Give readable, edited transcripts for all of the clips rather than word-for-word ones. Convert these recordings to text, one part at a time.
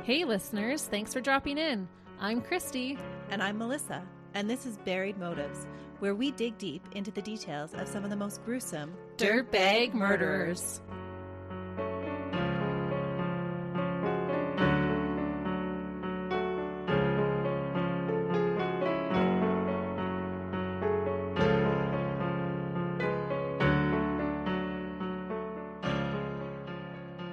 Hey listeners, thanks for dropping in. I'm Christy. And I'm Melissa, and this is Buried Motives, where we dig deep into the details of some of the most gruesome Dirtbag murderers.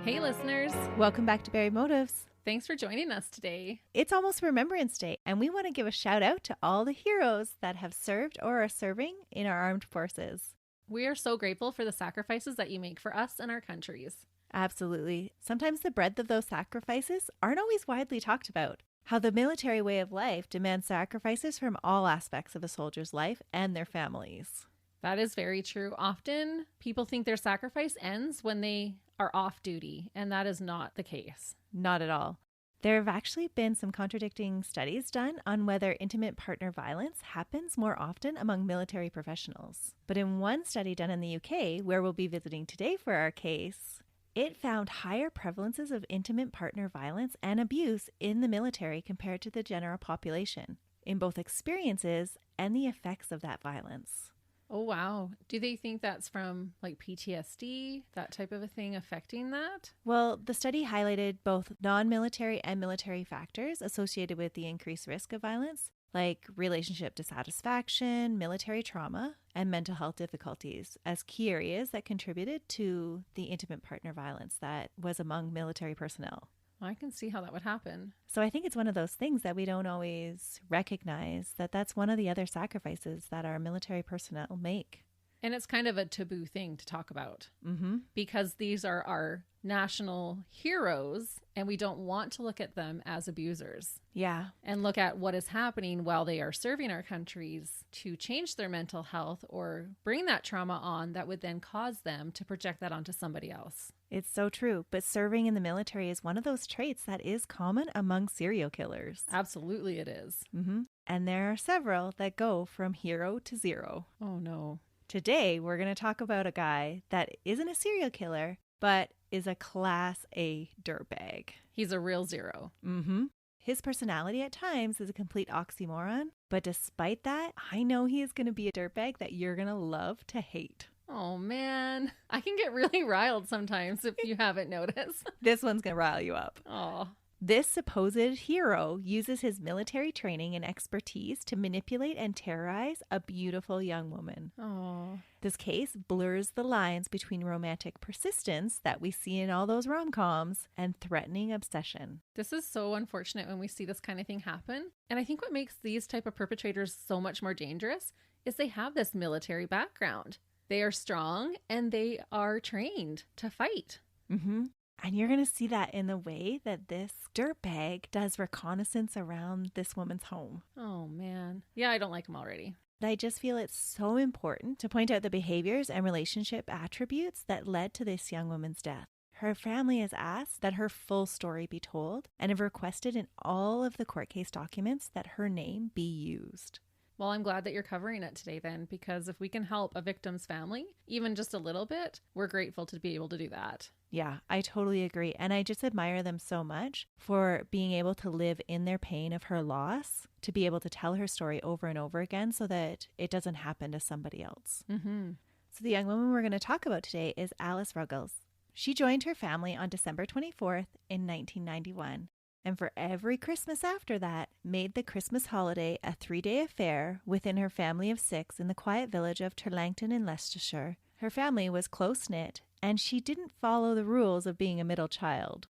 Hey listeners, Welcome back to Buried Motives. thanks for joining us today. It's almost Remembrance Day, and we want to give a shout out to all the heroes that have served or are serving in our armed forces. We are so grateful for the sacrifices that you make for us and our countries. Absolutely. Sometimes the breadth of those sacrifices aren't always widely talked about. How the military way of life demands sacrifices from all aspects of a soldier's life and their families. That is very true. Often people think their sacrifice ends when they are off duty, and that is not the case. Not at all. There have actually been some contradicting studies done on whether intimate partner violence happens more often among military professionals. But in one study done in the UK, where we'll be visiting today for our case, it found higher prevalences of intimate partner violence and abuse in the military compared to the general population, in both experiences and the effects of that violence. Oh, wow. Do they think that's from like PTSD, that type of a thing affecting that? Well, the study highlighted both non-military and military factors associated with the increased risk of violence, like relationship dissatisfaction, military trauma, and mental health difficulties as key areas that contributed to the intimate partner violence that was among military personnel. I can see how that would happen. So I think it's one of those things that we don't always recognize, that that's one of the other sacrifices that our military personnel make. And it's kind of a taboo thing to talk about Mm-hmm. because these are our national heroes and we don't want to look at them as abusers Yeah. and look at what is happening while they are serving our countries to change their mental health or bring that trauma on that would then cause them to project that onto somebody else. It's so true. But serving in the military is one of those traits that is common among serial killers. Absolutely it is. Mm-hmm. And there are several that go from hero to zero. Oh no. Today, we're going to talk about a guy that isn't a serial killer, but is a Class A dirtbag. He's a real zero. Mm-hmm. His personality at times is a complete oxymoron, but despite that, I know he is going to be a dirtbag that you're going to love to hate. Oh man, I can get really riled sometimes if you haven't noticed. This one's going to rile you up. Oh, This supposed hero uses his military training and expertise to manipulate and terrorize a beautiful young woman. oh. This case blurs the lines between romantic persistence that we see in all those rom-coms and threatening obsession. This is so unfortunate when we see this kind of thing happen. And I think what makes these type of perpetrators so much more dangerous is they have this military background. They are strong and they are trained to fight. Mm-hmm. And you're going to see that in the way that this dirtbag does reconnaissance around this woman's home. Oh man. Yeah, I don't like them already. I just feel it's so important to point out the behaviors and relationship attributes that led to this young woman's death. Her family has asked that her full story be told and have requested in all of the court case documents that her name be used. Well, I'm glad that you're covering it today then, because if we can help a victim's family, even just a little bit, we're grateful to be able to do that. Yeah, I totally agree. And I just admire them so much for being able to live in their pain of her loss, to be able to tell her story over and over again so that it doesn't happen to somebody else. Mm-hmm. So the young woman we're going to talk about today is Alice Ruggles. She joined her family on December 24th in 1991. And for every Christmas after that, made the Christmas holiday a 3-day affair within her family of 6 in the quiet village of Turlangton in Leicestershire. Her family was close-knit, and she didn't follow the rules of being a middle child,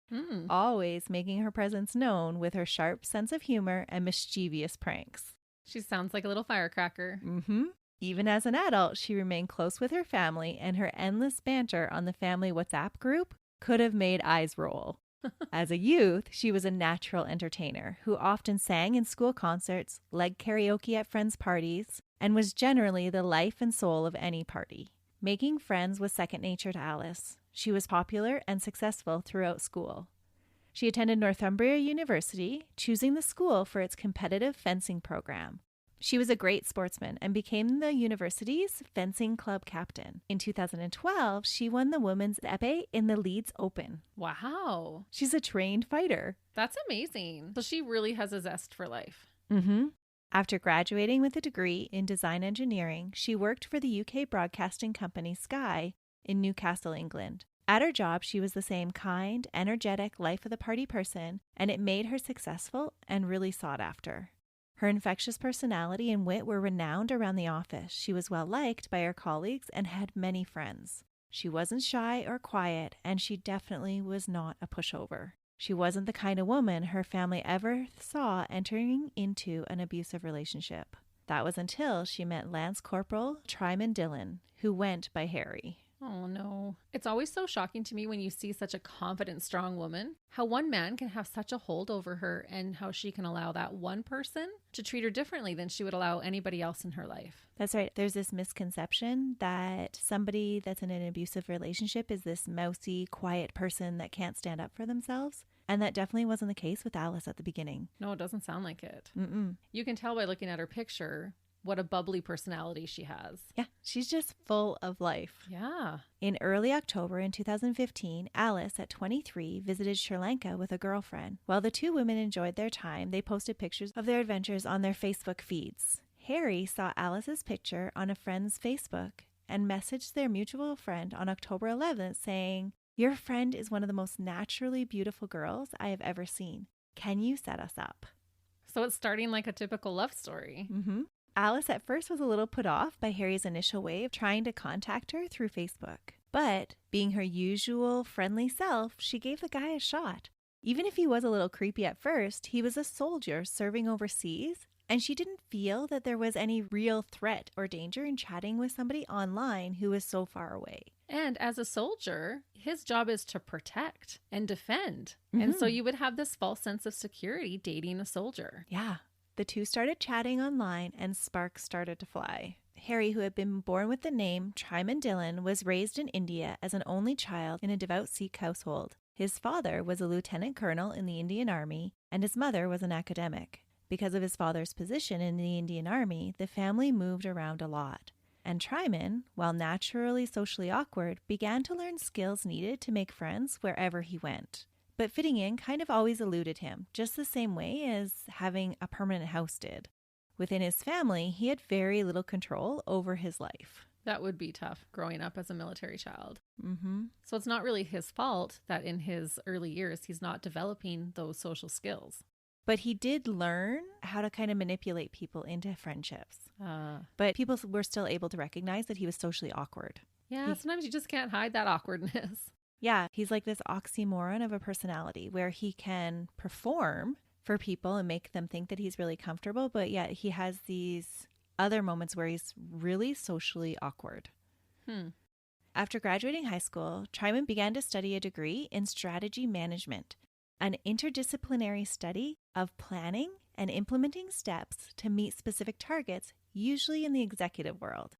always making her presence known with her sharp sense of humor and mischievous pranks. She sounds like a little firecracker. Mm-hmm. Even as an adult, she remained close with her family, and her endless banter on the family WhatsApp group could have made eyes roll. As a youth, she was a natural entertainer who often sang in school concerts, led karaoke at friends' parties, and was generally the life and soul of any party. Making friends was second nature to Alice. She was popular and successful throughout school. She attended Northumbria University, choosing the school for its competitive fencing program. She was a great sportsman and became the university's fencing club captain. In 2012, she won the women's épée in the Leeds Open. Wow. She's a trained fighter. That's amazing. So she really has a zest for life. Mm-hmm. After graduating with a degree in design engineering, she worked for the UK broadcasting company Sky in Newcastle, England. At her job, she was the same kind, energetic, life-of-the-party person, and it made her successful and really sought after. Her infectious personality and wit were renowned around the office. She was well-liked by her colleagues and had many friends. She wasn't shy or quiet, and she definitely was not a pushover. She wasn't the kind of woman her family ever saw entering into an abusive relationship. That was until she met Lance Corporal Trimaan Dhillon, who went by Harry. Oh, no. It's always so shocking to me when you see such a confident, strong woman, how one man can have such a hold over her and how she can allow that one person to treat her differently than she would allow anybody else in her life. That's right. There's this misconception that somebody that's in an abusive relationship is this mousy, quiet person that can't stand up for themselves. And that definitely wasn't the case with Alice at the beginning. No, it doesn't sound like it. Mm-mm. You can tell by looking at her picture what a bubbly personality she has. Yeah, she's just full of life. Yeah. In early October in 2015, Alice, at 23, visited Sri Lanka with a girlfriend. While the two women enjoyed their time, they posted pictures of their adventures on their Facebook feeds. Harry saw Alice's picture on a friend's Facebook and messaged their mutual friend on October 11th saying, "Your friend is one of the most naturally beautiful girls I have ever seen. Can you set us up?" So it's starting like a typical love story. Mm-hmm. Alice at first was a little put off by Harry's initial way of trying to contact her through Facebook. But being her usual friendly self, she gave the guy a shot. Even if he was a little creepy at first, he was a soldier serving overseas, and she didn't feel that there was any real threat or danger in chatting with somebody online who was so far away. And as a soldier, his job is to protect and defend. And so you would have this false sense of security dating a soldier. Yeah. The two started chatting online and sparks started to fly. Harry, who had been born with the name Trimaan Dhillon, was raised in India as an only child in a devout Sikh household. His father was a lieutenant colonel in the Indian Army, and his mother was an academic. Because of his father's position in the Indian Army, the family moved around a lot. And Trimaan, while naturally socially awkward, began to learn skills needed to make friends wherever he went. But fitting in kind of always eluded him, just the same way as having a permanent house did. Within his family, he had very little control over his life. That would be tough growing up as a military child. Mm-hmm. So it's not really his fault that in his early years, he's not developing those social skills. But he did learn how to kind of manipulate people into friendships. But people were still able to recognize that he was socially awkward. Yeah, sometimes you just can't hide that awkwardness. Yeah, he's like this oxymoron of a personality where he can perform for people and make them think that he's really comfortable, but yet he has these other moments where he's really socially awkward. After graduating high school, Trimaan began to study a degree in strategy management, an interdisciplinary study of planning and implementing steps to meet specific targets, usually in the executive world.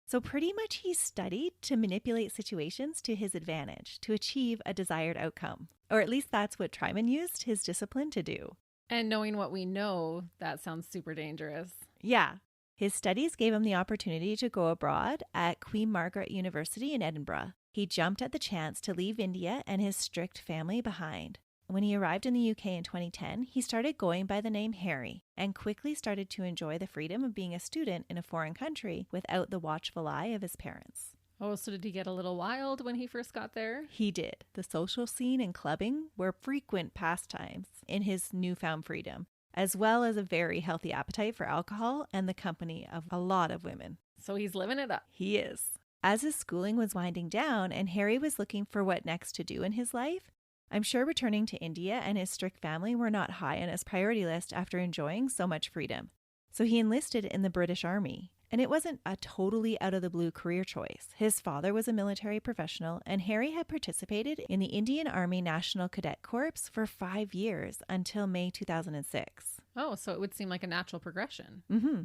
So pretty much he studied to manipulate situations to his advantage, to achieve a desired outcome. Or at least that's what Trimaan used his discipline to do. And knowing what we know, that sounds super dangerous. Yeah. His studies gave him the opportunity to go abroad at Queen Margaret University in Edinburgh. He jumped at the chance to leave India and his strict family behind. When he arrived in the UK in 2010, he started going by the name Harry and quickly started to enjoy the freedom of being a student in a foreign country without the watchful eye of his parents. Oh, so did he get a little wild when he first got there? He did. The social scene and clubbing were frequent pastimes in his newfound freedom, as well as a very healthy appetite for alcohol and the company of a lot of women. So he's living it up. He is. As his schooling was winding down and Harry was looking for what next to do in his life, I'm sure returning to India and his strict family were not high on his priority list after enjoying so much freedom. So he enlisted in the British Army. And it wasn't a totally out-of-the-blue career choice. His father was a military professional, and Harry had participated in the Indian Army National Cadet Corps for 5 years until May 2006. Oh, so it would seem like a natural progression. Mm-hmm.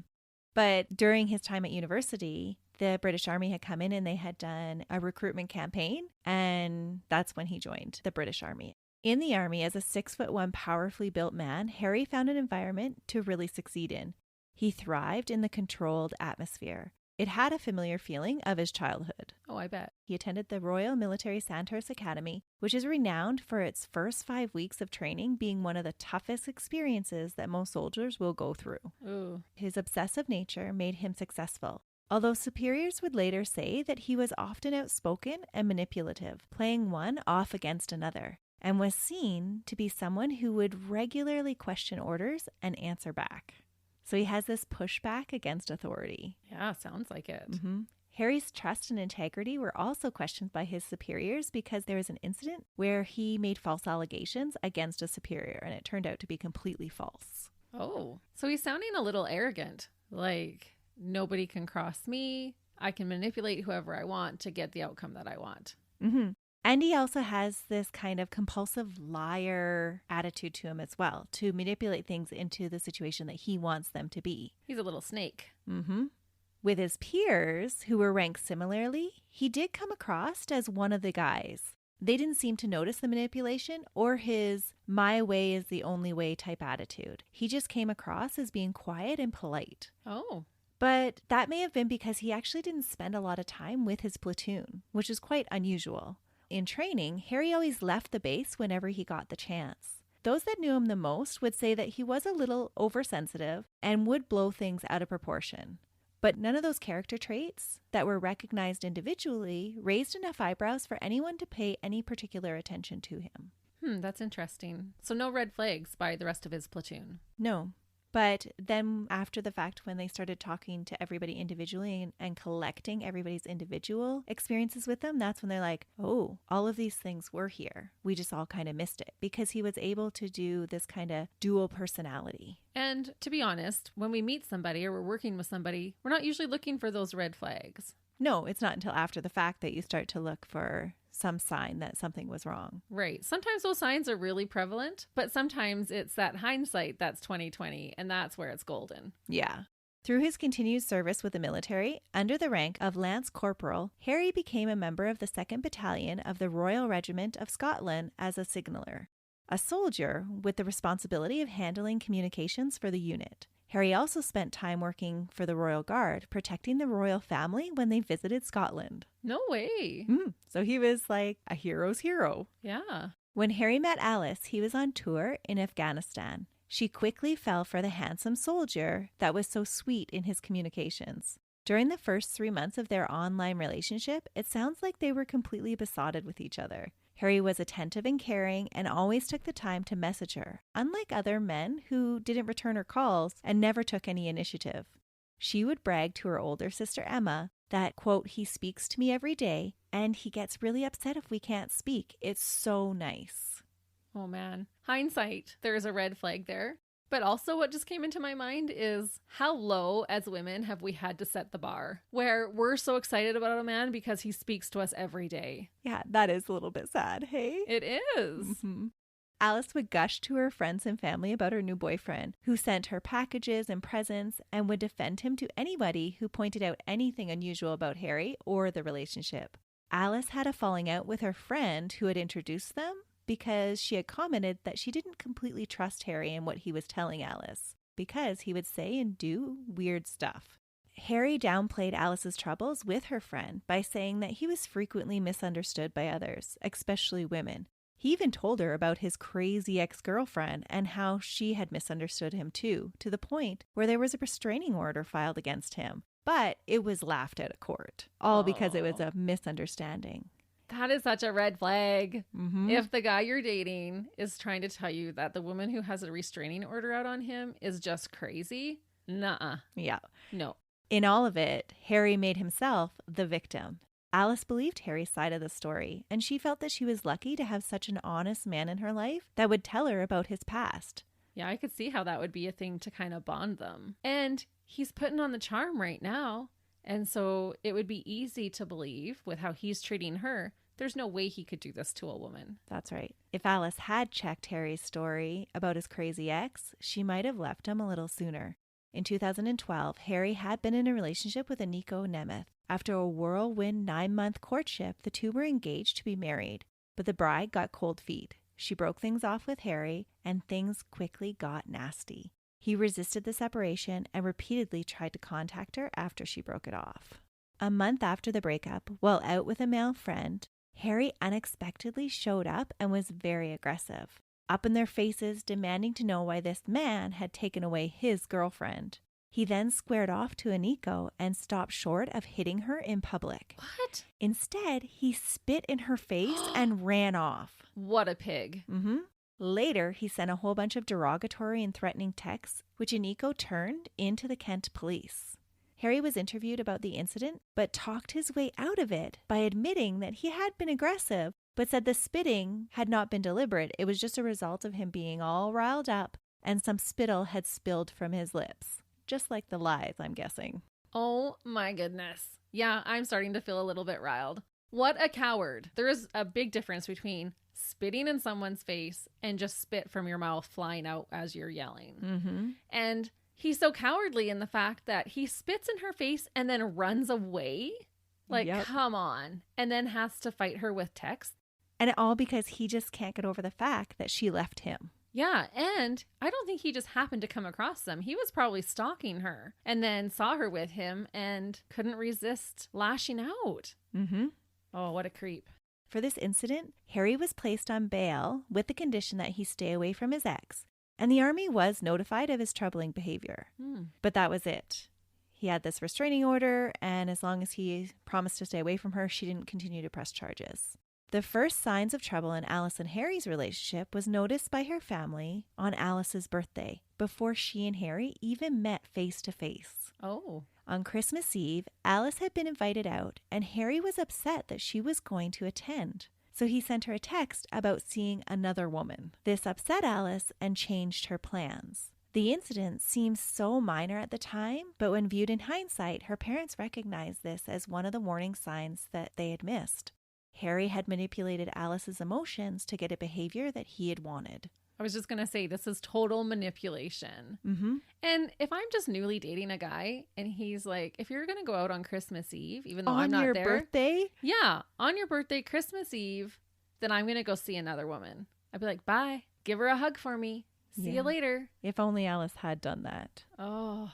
But during his time at university, the British Army had come in and they had done a recruitment campaign, and that's when he joined the British Army. In the Army, as a 6'1" powerfully built man, Harry found an environment to really succeed in. He thrived in the controlled atmosphere. It had a familiar feeling of his childhood. Oh, I bet. He attended the Royal Military Sandhurst Academy, which is renowned for its first 5 weeks of training being one of the toughest experiences that most soldiers will go through. Ooh. His obsessive nature made him successful, although superiors would later say that he was often outspoken and manipulative, playing one off against another, and was seen to be someone who would regularly question orders and answer back. So he has this pushback against authority. Yeah, sounds like it. Mm-hmm. Harry's trust and integrity were also questioned by his superiors because there was an incident where he made false allegations against a superior, and it turned out to be completely false. Oh, so he's sounding a little arrogant. Like, nobody can cross me. I can manipulate whoever I want to get the outcome that I want. Mm-hmm. And he also has this kind of compulsive liar attitude to him as well, to manipulate things into the situation that he wants them to be. He's a little snake. Mm-hmm. With his peers, who were ranked similarly, he did come across as one of the guys. They didn't seem to notice the manipulation or his my way is the only way type attitude. He just came across as being quiet and polite. Oh. But that may have been because he actually didn't spend a lot of time with his platoon, which is quite unusual. In training, Harry always left the base whenever he got the chance. Those that knew him the most would say that he was a little oversensitive and would blow things out of proportion. But none of those character traits that were recognized individually raised enough eyebrows for anyone to pay any particular attention to him. That's interesting. So no red flags by the rest of his platoon. No. But then after the fact, when they started talking to everybody individually and collecting everybody's individual experiences with them, that's when they're like, oh, all of these things were here. We just all kind of missed it because he was able to do this kind of dual personality. And to be honest, when we meet somebody or we're working with somebody, we're not usually looking for those red flags. No, it's not until after the fact that you start to look for some sign that something was wrong. Right. Sometimes those signs are really prevalent, but sometimes it's that hindsight that's 20/20, and that's where it's golden. Yeah. Through his continued service with the military, under the rank of Lance Corporal, Harry became a member of the 2nd Battalion of the Royal Regiment of Scotland as a signaller, a soldier with the responsibility of handling communications for the unit. Harry also spent time working for the Royal Guard, protecting the royal family when they visited Scotland. No way. So he was like a hero's hero. Yeah. When Harry met Alice, he was on tour in Afghanistan. She quickly fell for the handsome soldier that was so sweet in his communications. During the first 3 months of their online relationship, it sounds like they were completely besotted with each other. Harry was attentive and caring and always took the time to message her, unlike other men who didn't return her calls and never took any initiative. She would brag to her older sister Emma that, quote, he speaks to me every day and he gets really upset if we can't speak. It's so nice. Oh man. Hindsight, there is a red flag there. But also what just came into my mind is how low as women have we had to set the bar where we're so excited about a man because he speaks to us every day. Yeah, that is a little bit sad, hey? It is. Mm-hmm. Alice would gush to her friends and family about her new boyfriend, who sent her packages and presents and would defend him to anybody who pointed out anything unusual about Harry or the relationship. Alice had a falling out with her friend who had introduced them, because she had commented that she didn't completely trust Harry and what he was telling Alice, because he would say and do weird stuff. Harry downplayed Alice's troubles with her friend by saying that he was frequently misunderstood by others, especially women. He even told her about his crazy ex-girlfriend and how she had misunderstood him too, to the point where there was a restraining order filed against him. But it was laughed out of court, all because it was a misunderstanding. That is such a red flag. Mm-hmm. If the guy you're dating is trying to tell you that the woman who has a restraining order out on him is just crazy, nuh-uh. Yeah. No. In all of it, Harry made himself the victim. Alice believed Harry's side of the story, and she felt that she was lucky to have such an honest man in her life that would tell her about his past. Yeah, I could see how that would be a thing to kind of bond them. And he's putting on the charm right now. And so it would be easy to believe with how he's treating her, there's no way he could do this to a woman. That's right. If Alice had checked Harry's story about his crazy ex, she might have left him a little sooner. In 2012, Harry had been in a relationship with Aniko Nemeth. After a whirlwind 9-month courtship, the two were engaged to be married. But the bride got cold feet. She broke things off with Harry, and things quickly got nasty. He resisted the separation and repeatedly tried to contact her after she broke it off. A month after the breakup, while out with a male friend, Harry unexpectedly showed up and was very aggressive, up in their faces, demanding to know why this man had taken away his girlfriend. He then squared off to Aniko and stopped short of hitting her in public. What? Instead, he spit in her face and ran off. What a pig. Later, he sent a whole bunch of derogatory and threatening texts, which Aniko turned into the Kent police. Harry was interviewed about the incident, but talked his way out of it by admitting that he had been aggressive, but said the spitting had not been deliberate. It was just a result of him being all riled up and some spittle had spilled from his lips. Just like the lies, I'm guessing. Oh my goodness. Yeah, I'm starting to feel a little bit riled. What a coward. There is a big difference between spitting in someone's face and just spit from your mouth flying out as you're yelling. And he's so cowardly in the fact that he spits in her face and then runs away. Like, come on. And then has to fight her with text. And all because he just can't get over the fact that she left him. Yeah, and I don't think he just happened to come across them. He was probably stalking her and then saw her with him and couldn't resist lashing out. Oh, what a creep. For this incident, Harry was placed on bail with the condition that he stay away from his ex, and the army was notified of his troubling behavior. But that was it. He had this restraining order, and as long as he promised to stay away from her, she didn't continue to press charges. The first signs of trouble in Alice and Harry's relationship was noticed by her family on Alice's birthday, before she and Harry even met face to face. Oh. On Christmas Eve, Alice had been invited out, and Harry was upset that she was going to attend. So he sent her a text about seeing another woman. This upset Alice and changed her plans. The incident seemed so minor at the time, but when viewed in hindsight, her parents recognized this as one of the warning signs that they had missed. Harry had manipulated Alice's emotions to get a behavior that he had wanted. I was just going to say, this is total manipulation. And if I'm just newly dating a guy and he's like, if you're going to go out on Christmas Eve, even though I'm not there. On your birthday? Yeah. On your birthday, Christmas Eve, then I'm going to go see another woman. I'd be like, bye. Give her a hug for me. See you later. If only Alice had done that. Oh.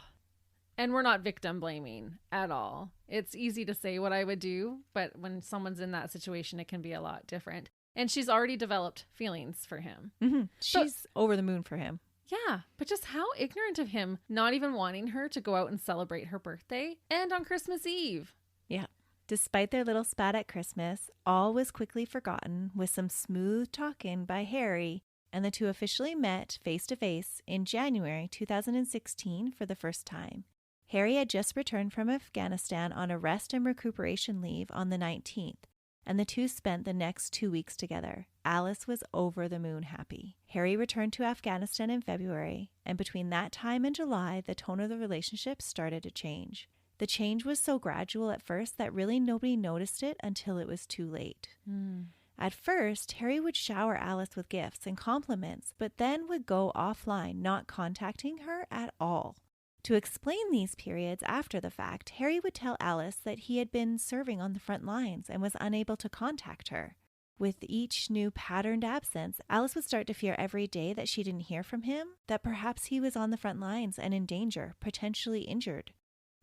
And we're not victim blaming at all. It's easy to say what I would do, but when someone's in that situation, it can be a lot different. And she's already developed feelings for him. She's over the moon for him. Yeah, but just how ignorant of him not even wanting her to go out and celebrate her birthday and on Christmas Eve. Yeah. Despite their little spat at Christmas, all was quickly forgotten with some smooth talking by Harry, and the two officially met face to face in January 2016 for the first time. Harry had just returned from Afghanistan on a rest and recuperation leave on the 19th, and the two spent the next 2 weeks together. Alice was over the moon happy. Harry returned to Afghanistan in February, and between that time and July, the tone of the relationship started to change. The change was so gradual at first that really nobody noticed it until it was too late. At first, Harry would shower Alice with gifts and compliments, but then would go offline, not contacting her at all. To explain these periods after the fact, Harry would tell Alice that he had been serving on the front lines and was unable to contact her. With each new patterned absence, Alice would start to fear every day that she didn't hear from him, that perhaps he was on the front lines and in danger, potentially injured.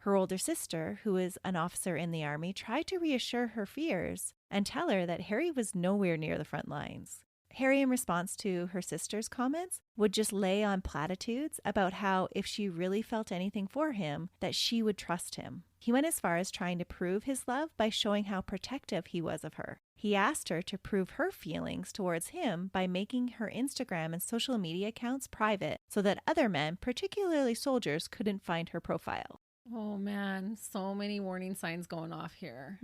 Her older sister, who was an officer in the army, tried to reassure her fears and tell her that Harry was nowhere near the front lines. Harry, in response to her sister's comments, would just lay on platitudes about how if she really felt anything for him, that she would trust him. He went as far as trying to prove his love by showing how protective he was of her. He asked her to prove her feelings towards him by making her Instagram and social media accounts private so that other men, particularly soldiers, couldn't find her profile. Oh man, so many warning signs going off here.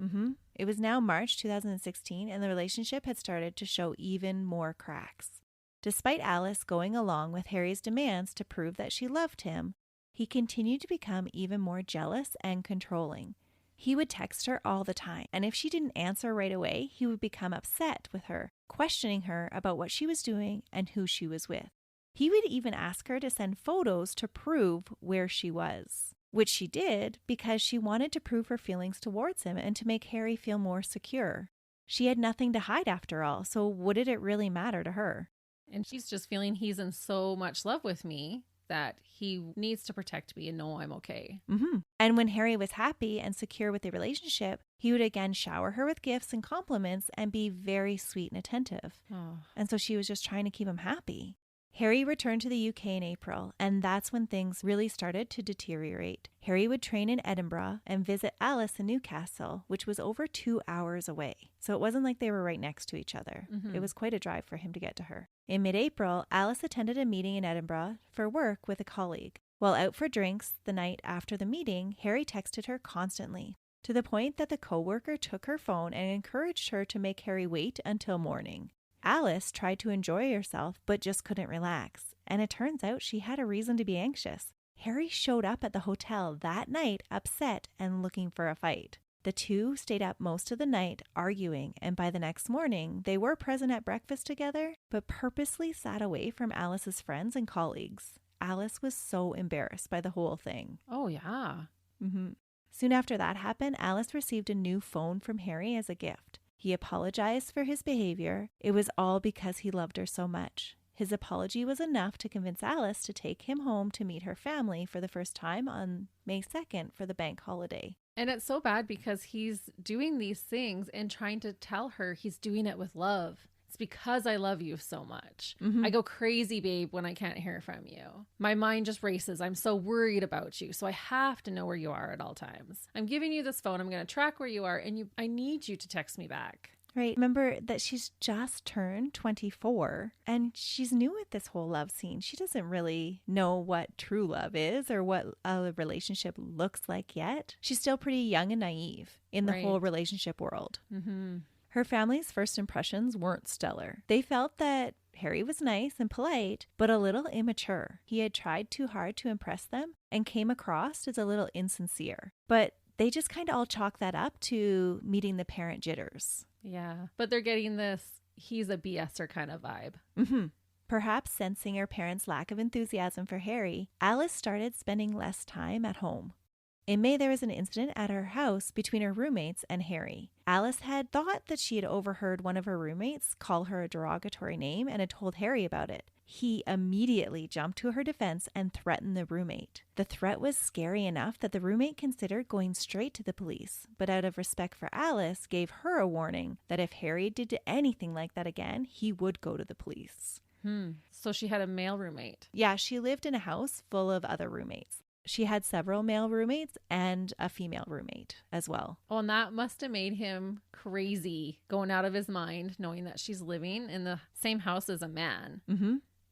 It was now March 2016, and the relationship had started to show even more cracks. Despite Alice going along with Harry's demands to prove that she loved him, he continued to become even more jealous and controlling. He would text her all the time, and if she didn't answer right away, he would become upset with her, questioning her about what she was doing and who she was with. He would even ask her to send photos to prove where she was, which she did because she wanted to prove her feelings towards him and to make Harry feel more secure. She had nothing to hide after all, so what did it really matter to her? And she's just feeling he's in so much love with me that he needs to protect me and know I'm okay. And when Harry was happy and secure with the relationship, he would again shower her with gifts and compliments and be very sweet and attentive. Oh. And so she was just trying to keep him happy. Harry returned to the UK in April, and that's when things really started to deteriorate. Harry would train in Edinburgh and visit Alice in Newcastle, which was over 2 hours away. So it wasn't like they were right next to each other. It was quite a drive for him to get to her. In mid-April, Alice attended a meeting in Edinburgh for work with a colleague. While out for drinks the night after the meeting, Harry texted her constantly, to the point that the coworker took her phone and encouraged her to make Harry wait until morning. Alice tried to enjoy herself, but just couldn't relax. And it turns out she had a reason to be anxious. Harry showed up at the hotel that night, upset and looking for a fight. The two stayed up most of the night arguing, and by the next morning, they were present at breakfast together, but purposely sat away from Alice's friends and colleagues. Alice was so embarrassed by the whole thing. Oh, yeah. Soon after that happened, Alice received a new phone from Harry as a gift. He apologized for his behavior. It was all because he loved her so much. His apology was enough to convince Alice to take him home to meet her family for the first time on May 2nd for the bank holiday. And it's so bad because he's doing these things and trying to tell her he's doing it with love. It's because I love you so much. I go crazy, babe, when I can't hear from you. My mind just races. I'm so worried about you. So I have to know where you are at all times. I'm giving you this phone. I'm going to track where you are. And I need you to text me back. Right. Remember that she's just turned 24 and she's new at this whole love scene. She doesn't really know what true love is or what a relationship looks like yet. She's still pretty young and naive in the whole relationship world. Her family's first impressions weren't stellar. They felt that Harry was nice and polite, but a little immature. He had tried too hard to impress them and came across as a little insincere. But they just kind of all chalk that up to meeting the parent jitters. Yeah, but they're getting this, he's a BSer kind of vibe. Perhaps sensing her parents' lack of enthusiasm for Harry, Alice started spending less time at home. In May, there was an incident at her house between her roommates and Harry. Alice had thought that she had overheard one of her roommates call her a derogatory name and had told Harry about it. He immediately jumped to her defense and threatened the roommate. The threat was scary enough that the roommate considered going straight to the police, but out of respect for Alice, gave her a warning that if Harry did anything like that again, he would go to the police. So she had a male roommate. Yeah, she lived in a house full of other roommates. She had several male roommates and a female roommate as well. Oh, and that must have made him crazy, going out of his mind, knowing that she's living in the same house as a man.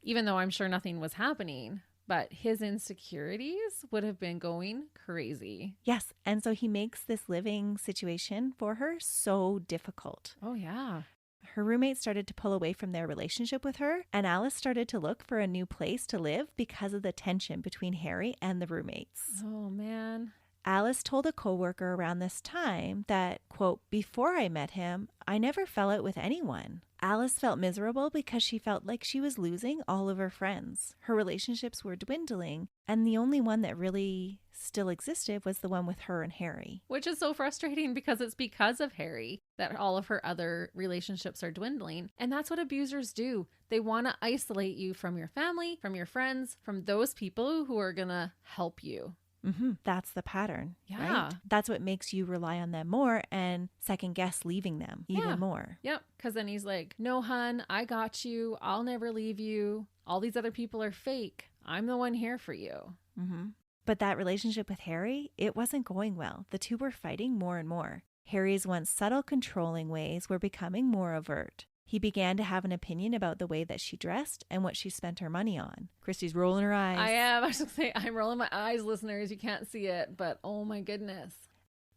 Even though I'm sure nothing was happening, but his insecurities would have been going crazy. Yes, and so he makes this living situation for her so difficult. Oh, yeah. Her roommate started to pull away from their relationship with her, and Alice started to look for a new place to live because of the tension between Harry and the roommates. Oh, man. Alice told a coworker around this time that, quote, before I met him, I never fell out with anyone. Alice felt miserable because she felt like she was losing all of her friends. Her relationships were dwindling, and the only one that really still existed was the one with her and Harry. Which is so frustrating because it's because of Harry that all of her other relationships are dwindling. And that's what abusers do. They want to isolate you from your family, from your friends, from those people who are going to help you. That's the pattern. Yeah. Right? That's what makes you rely on them more and second guess leaving them even more. Yep. Because then he's like, no, hun, I got you. I'll never leave you. All these other people are fake. I'm the one here for you. But that relationship with Harry, it wasn't going well. The two were fighting more and more. Harry's once subtle controlling ways were becoming more overt. He began to have an opinion about the way that she dressed and what she spent her money on. Christy's rolling her eyes. I am. I was going to say, I'm rolling my eyes, listeners. You can't see it, but oh my goodness.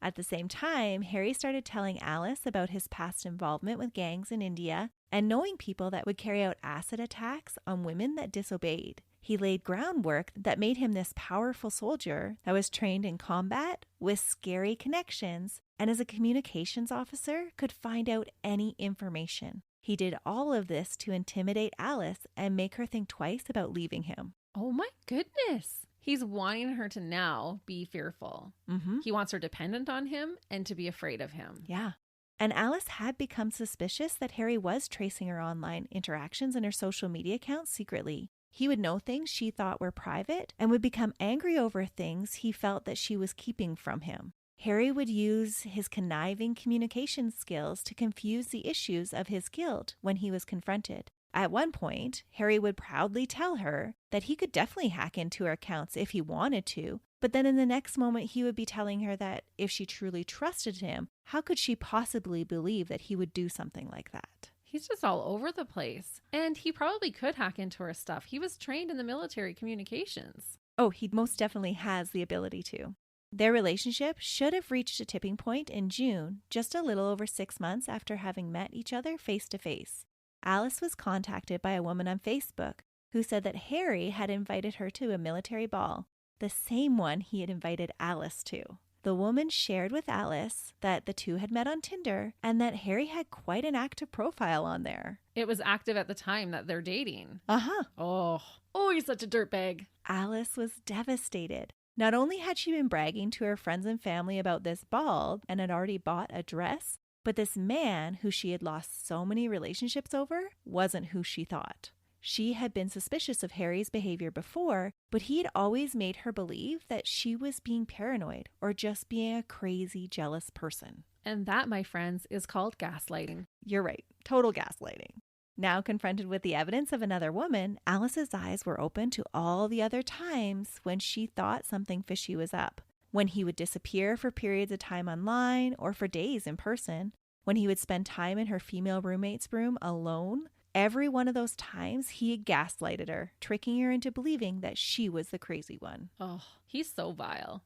At the same time, Harry started telling Alice about his past involvement with gangs in India and knowing people that would carry out acid attacks on women that disobeyed. He laid groundwork that made him this powerful soldier that was trained in combat with scary connections and as a communications officer could find out any information. He did all of this to intimidate Alice and make her think twice about leaving him. Oh my goodness. He's wanting her to now be fearful. He wants her dependent on him and to be afraid of him. Yeah. And Alice had become suspicious that Harry was tracing her online interactions and her social media accounts secretly. He would know things she thought were private and would become angry over things he felt that she was keeping from him. Harry would use his conniving communication skills to confuse the issues of his guilt when he was confronted. At one point, Harry would proudly tell her that he could definitely hack into her accounts if he wanted to, but then in the next moment he would be telling her that if she truly trusted him, how could she possibly believe that he would do something like that? He's just all over the place. And he probably could hack into her stuff. He was trained in the military communications. Oh, he most definitely has the ability to. Their relationship should have reached a tipping point in June, just a little over 6 months after having met each other face to face. Alice was contacted by a woman on Facebook who said that Harry had invited her to a military ball, the same one he had invited Alice to. The woman shared with Alice that the two had met on Tinder and that Harry had quite an active profile on there. It was active at the time that they're dating. Uh-huh. Oh, he's such a dirtbag. Alice was devastated. Not only had she been bragging to her friends and family about this ball and had already bought a dress, but this man who she had lost so many relationships over wasn't who she thought. She had been suspicious of Harry's behavior before, but he had always made her believe that she was being paranoid or just being a crazy, jealous person. And that, my friends, is called gaslighting. You're right. Total gaslighting. Now confronted with the evidence of another woman, Alice's eyes were open to all the other times when she thought something fishy was up. When he would disappear for periods of time online or for days in person. When he would spend time in her female roommate's room alone. Every one of those times, he had gaslighted her, tricking her into believing that she was the crazy one. Oh, he's so vile.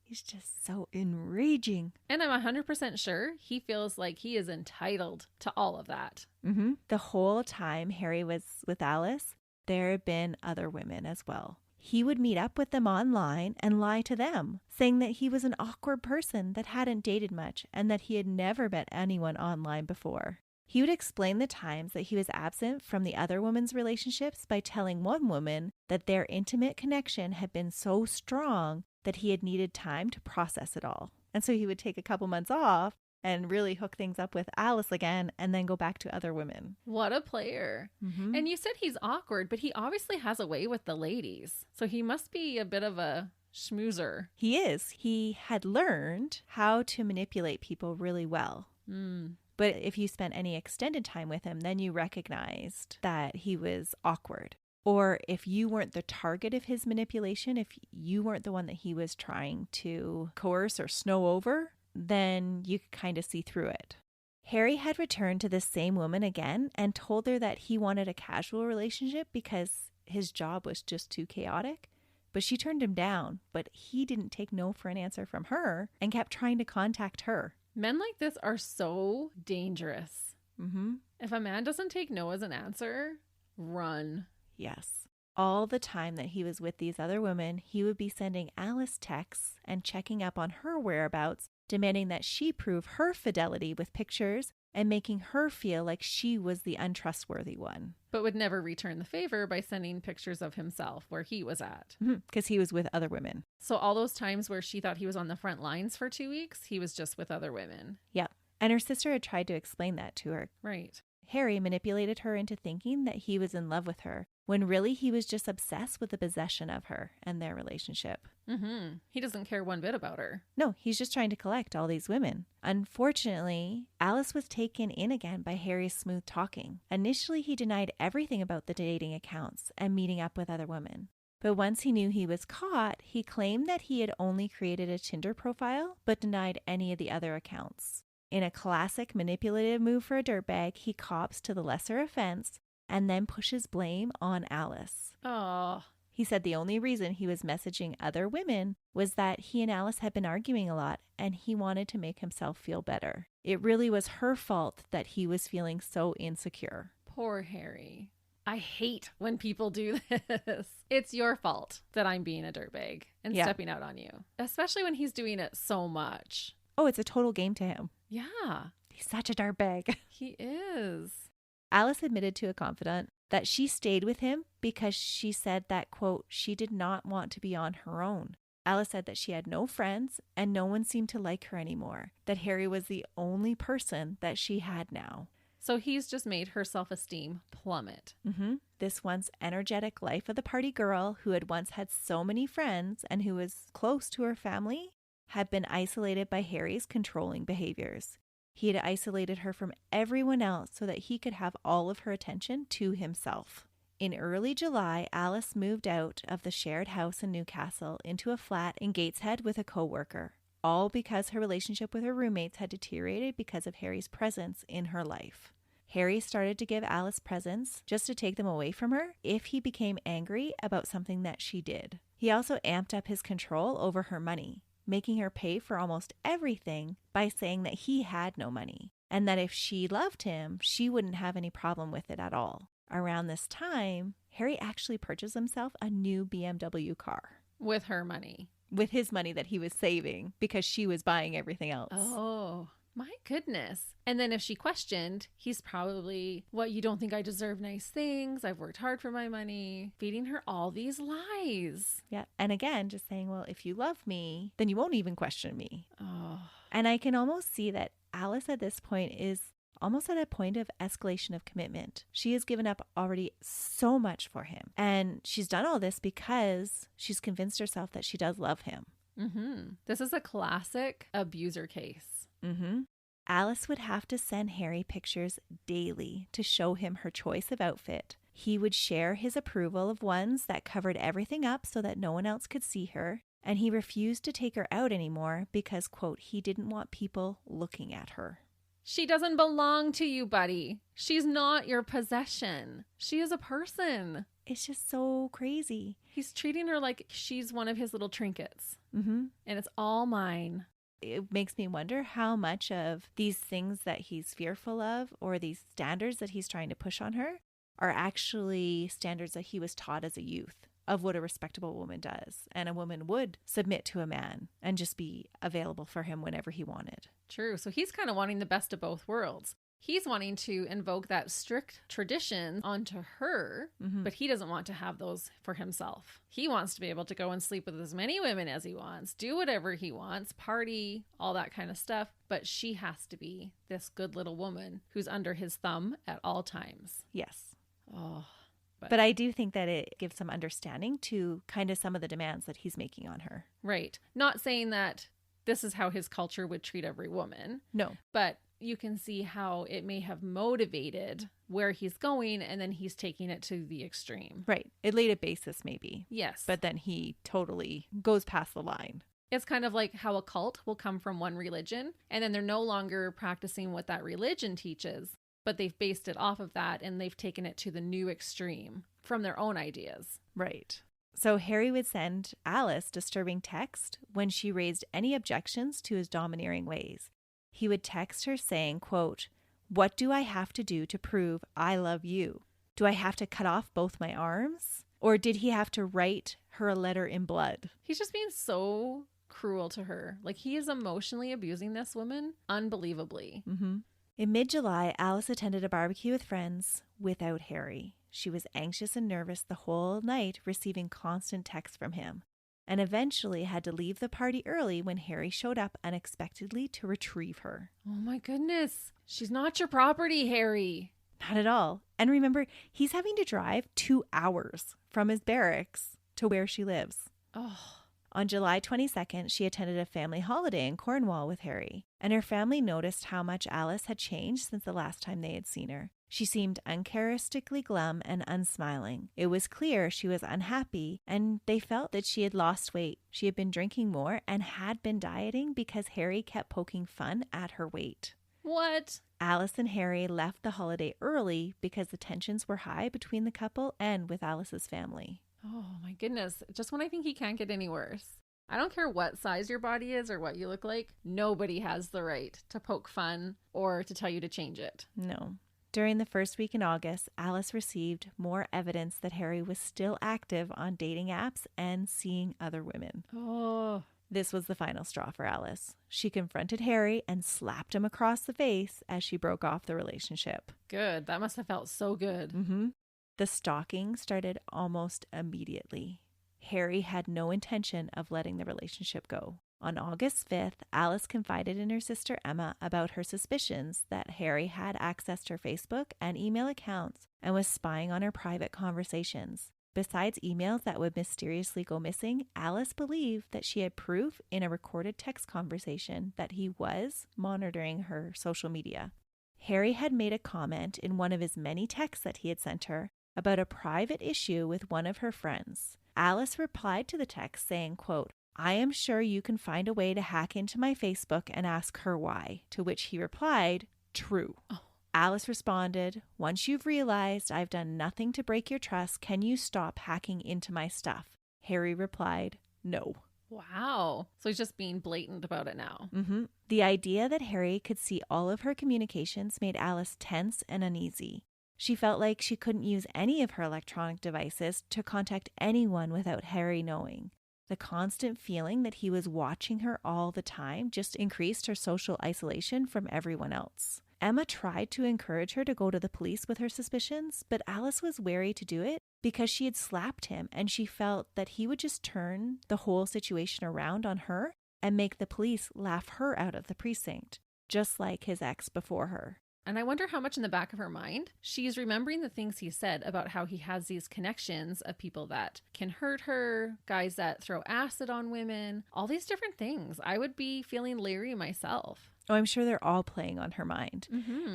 He's just so enraging. And I'm 100% sure he feels like he is entitled to all of that. The whole time Harry was with Alice, there had been other women as well. He would meet up with them online and lie to them, saying that he was an awkward person that hadn't dated much and that he had never met anyone online before. He would explain the times that he was absent from the other women's relationships by telling one woman that their intimate connection had been so strong that he had needed time to process it all. And so he would take a couple months off and really hook things up with Alice again and then go back to other women. What a player. And you said he's awkward, but he obviously has a way with the ladies. So he must be a bit of a schmoozer. He is. He had learned how to manipulate people really well. But if you spent any extended time with him, then you recognized that he was awkward. Or if you weren't the target of his manipulation, if you weren't the one that he was trying to coerce or snow over, then you could kind of see through it. Harry had returned to this same woman again and told her that he wanted a casual relationship because his job was just too chaotic. But she turned him down, but he didn't take no for an answer from her and kept trying to contact her. Men like this are so dangerous. If a man doesn't take no as an answer, run. Yes. All the time that he was with these other women, he would be sending Alice texts and checking up on her whereabouts, demanding that she prove her fidelity with pictures and making her feel like she was the untrustworthy one. But would never return the favor by sending pictures of himself where he was at. Because he was with other women. So all those times where she thought he was on the front lines for 2 weeks, he was just with other women. Yep. And her sister had tried to explain that to her. Right. Harry manipulated her into thinking that he was in love with her, when really he was just obsessed with the possession of her and their relationship. He doesn't care one bit about her. No, he's just trying to collect all these women. Unfortunately, Alice was taken in again by Harry's smooth talking. Initially, he denied everything about the dating accounts and meeting up with other women. But once he knew he was caught, he claimed that he had only created a Tinder profile, but denied any of the other accounts. In a classic manipulative move for a dirtbag, he cops to the lesser offense and then pushes blame on Alice. Oh. He said the only reason he was messaging other women was that he and Alice had been arguing a lot and he wanted to make himself feel better. It really was her fault that he was feeling so insecure. Poor Harry. I hate when people do this. It's your fault that I'm being a dirtbag and stepping out on you, especially when he's doing it so much. Oh, it's a total game to him. Yeah. He's such a dirtbag. He is. Alice admitted to a confidant that she stayed with him because she said that, quote, she did not want to be on her own. Alice said that she had no friends and no one seemed to like her anymore, that Harry was the only person that she had now. So he's just made her self-esteem plummet. This once energetic life of the party girl who had once had so many friends and who was close to her family had been isolated by Harry's controlling behaviors. He had isolated her from everyone else so that he could have all of her attention to himself. In early July, Alice moved out of the shared house in Newcastle into a flat in Gateshead with a co-worker, all because her relationship with her roommates had deteriorated because of Harry's presence in her life. Harry started to give Alice presents just to take them away from her if he became angry about something that she did. He also amped up his control over her money, making her pay for almost everything by saying that he had no money, and that if she loved him, she wouldn't have any problem with it at all. Around this time, Harry actually purchased himself a new BMW car. With her money. With his money that he was saving because she was buying everything else. Oh, my goodness. And then if she questioned, he's probably, what, you don't think I deserve nice things? I've worked hard for my money. Feeding her all these lies. Yeah. And again, just saying, well, if you love me, then you won't even question me. Oh. And I can almost see that Alice at this point is almost at a point of escalation of commitment. She has given up already so much for him. And she's done all this because she's convinced herself that she does love him. This is a classic abuser case. Alice would have to send Harry pictures daily to show him her choice of outfit. He would share his approval of ones that covered everything up so that no one else could see her. And he refused to take her out anymore because, quote, he didn't want people looking at her. She doesn't belong to you, buddy. She's not your possession. She is a person. It's just so crazy. He's treating her like she's one of his little trinkets. And it's all mine. It makes me wonder how much of these things that he's fearful of or these standards that he's trying to push on her are actually standards that he was taught as a youth of what a respectable woman does. And a woman would submit to a man and just be available for him whenever he wanted. True. So he's kind of wanting the best of both worlds. He's wanting to invoke that strict tradition onto her, but he doesn't want to have those for himself. He wants to be able to go and sleep with as many women as he wants, do whatever he wants, party, all that kind of stuff. But she has to be this good little woman who's under his thumb at all times. Yes. Oh, but I do think that it gives some understanding to kind of some of the demands that he's making on her. Right. Not saying that this is how his culture would treat every woman. No. But you can see how it may have motivated where he's going, and then he's taking it to the extreme. Right. It laid a basis maybe. Yes. But then he totally goes past the line. It's kind of like how a cult will come from one religion, and then they're no longer practicing what that religion teaches, but they've based it off of that, and they've taken it to the new extreme from their own ideas. Right. So Harry would send Alice disturbing text when she raised any objections to his domineering ways. He would text her saying, quote, "What do I have to do to prove I love you? Do I have to cut off both my arms? Or did he have to write her a letter in blood?" He's just being so cruel to her. Like, he is emotionally abusing this woman unbelievably. In mid-July, Alice attended a barbecue with friends without Harry. She was anxious and nervous the whole night, receiving constant texts from him, and eventually had to leave the party early when Harry showed up unexpectedly to retrieve her. Oh my goodness. She's not your property, Harry. Not at all. And remember, he's having to drive 2 hours from his barracks to where she lives. Oh. On July 22nd, she attended a family holiday in Cornwall with Harry, and her family noticed how much Alice had changed since the last time they had seen her. She seemed uncharacteristically glum and unsmiling. It was clear she was unhappy, and they felt that she had lost weight. She had been drinking more and had been dieting because Harry kept poking fun at her weight. What? Alice and Harry left the holiday early because the tensions were high between the couple and with Alice's family. Oh my goodness. Just when I think he can't get any worse. I don't care what size your body is or what you look like. Nobody has the right to poke fun or to tell you to change it. No. During the first week in August, Alice received more evidence that Harry was still active on dating apps and seeing other women. Oh. This was the final straw for Alice. She confronted Harry and slapped him across the face as she broke off the relationship. Good. That must have felt so good. The stalking started almost immediately. Harry had no intention of letting the relationship go. On August 5th, Alice confided in her sister Emma about her suspicions that Harry had accessed her Facebook and email accounts and was spying on her private conversations. Besides emails that would mysteriously go missing, Alice believed that she had proof in a recorded text conversation that he was monitoring her social media. Harry had made a comment in one of his many texts that he had sent her about a private issue with one of her friends. Alice replied to the text saying, quote, "I am sure you can find a way to hack into my Facebook and ask her why," to which he replied, "True." Oh. Alice responded, "Once you've realized I've done nothing to break your trust, can you stop hacking into my stuff?" Harry replied, "No." Wow. So he's just being blatant about it now. The idea that Harry could see all of her communications made Alice tense and uneasy. She felt like she couldn't use any of her electronic devices to contact anyone without Harry knowing. The constant feeling that he was watching her all the time just increased her social isolation from everyone else. Emma tried to encourage her to go to the police with her suspicions, but Alice was wary to do it because she had slapped him and she felt that he would just turn the whole situation around on her and make the police laugh her out of the precinct, just like his ex before her. And I wonder how much in the back of her mind she's remembering the things he said about how he has these connections of people that can hurt her, guys that throw acid on women, all these different things. I would be feeling leery myself. Oh, I'm sure they're all playing on her mind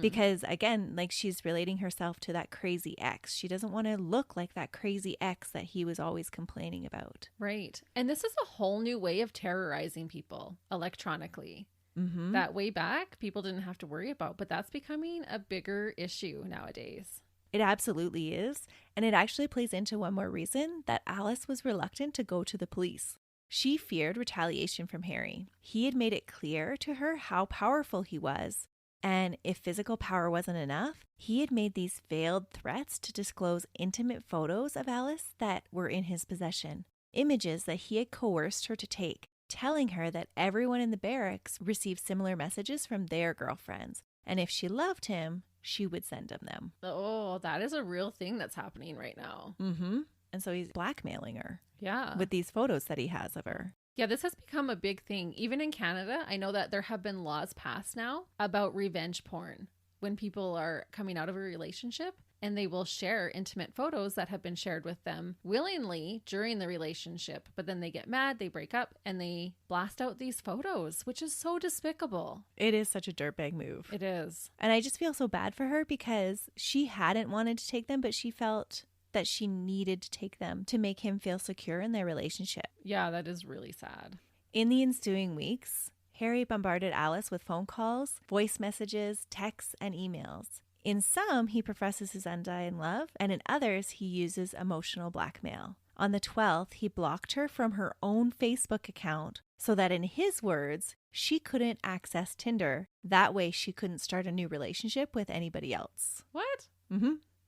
because, again, like she's relating herself to that crazy ex. She doesn't want to look like that crazy ex that he was always complaining about. Right. And this is a whole new way of terrorizing people electronically. That way back, people didn't have to worry about, but that's becoming a bigger issue nowadays. It absolutely is. And it actually plays into one more reason that Alice was reluctant to go to the police. She feared retaliation from Harry. He had made it clear to her how powerful he was. And if physical power wasn't enough, he had made these veiled threats to disclose intimate photos of Alice that were in his possession. Images that he had coerced her to take, telling her that everyone in the barracks received similar messages from their girlfriends. And if she loved him, she would send him them. Oh, that is a real thing that's happening right now. And so he's blackmailing her. Yeah. With these photos that he has of her. Yeah, this has become a big thing. Even in Canada, I know that there have been laws passed now about revenge porn. When people are coming out of a relationship and they will share intimate photos that have been shared with them willingly during the relationship. But then they get mad, they break up, and they blast out these photos, which is so despicable. It is such a dirtbag move. It is. And I just feel so bad for her because she hadn't wanted to take them, but she felt that she needed to take them to make him feel secure in their relationship. Yeah, that is really sad. In the ensuing weeks, Harry bombarded Alice with phone calls, voice messages, texts, and emails. In some, he professes his undying love, and in others, he uses emotional blackmail. On the 12th, he blocked her from her own Facebook account so that, in his words, she couldn't access Tinder. That way, she couldn't start a new relationship with anybody else. What?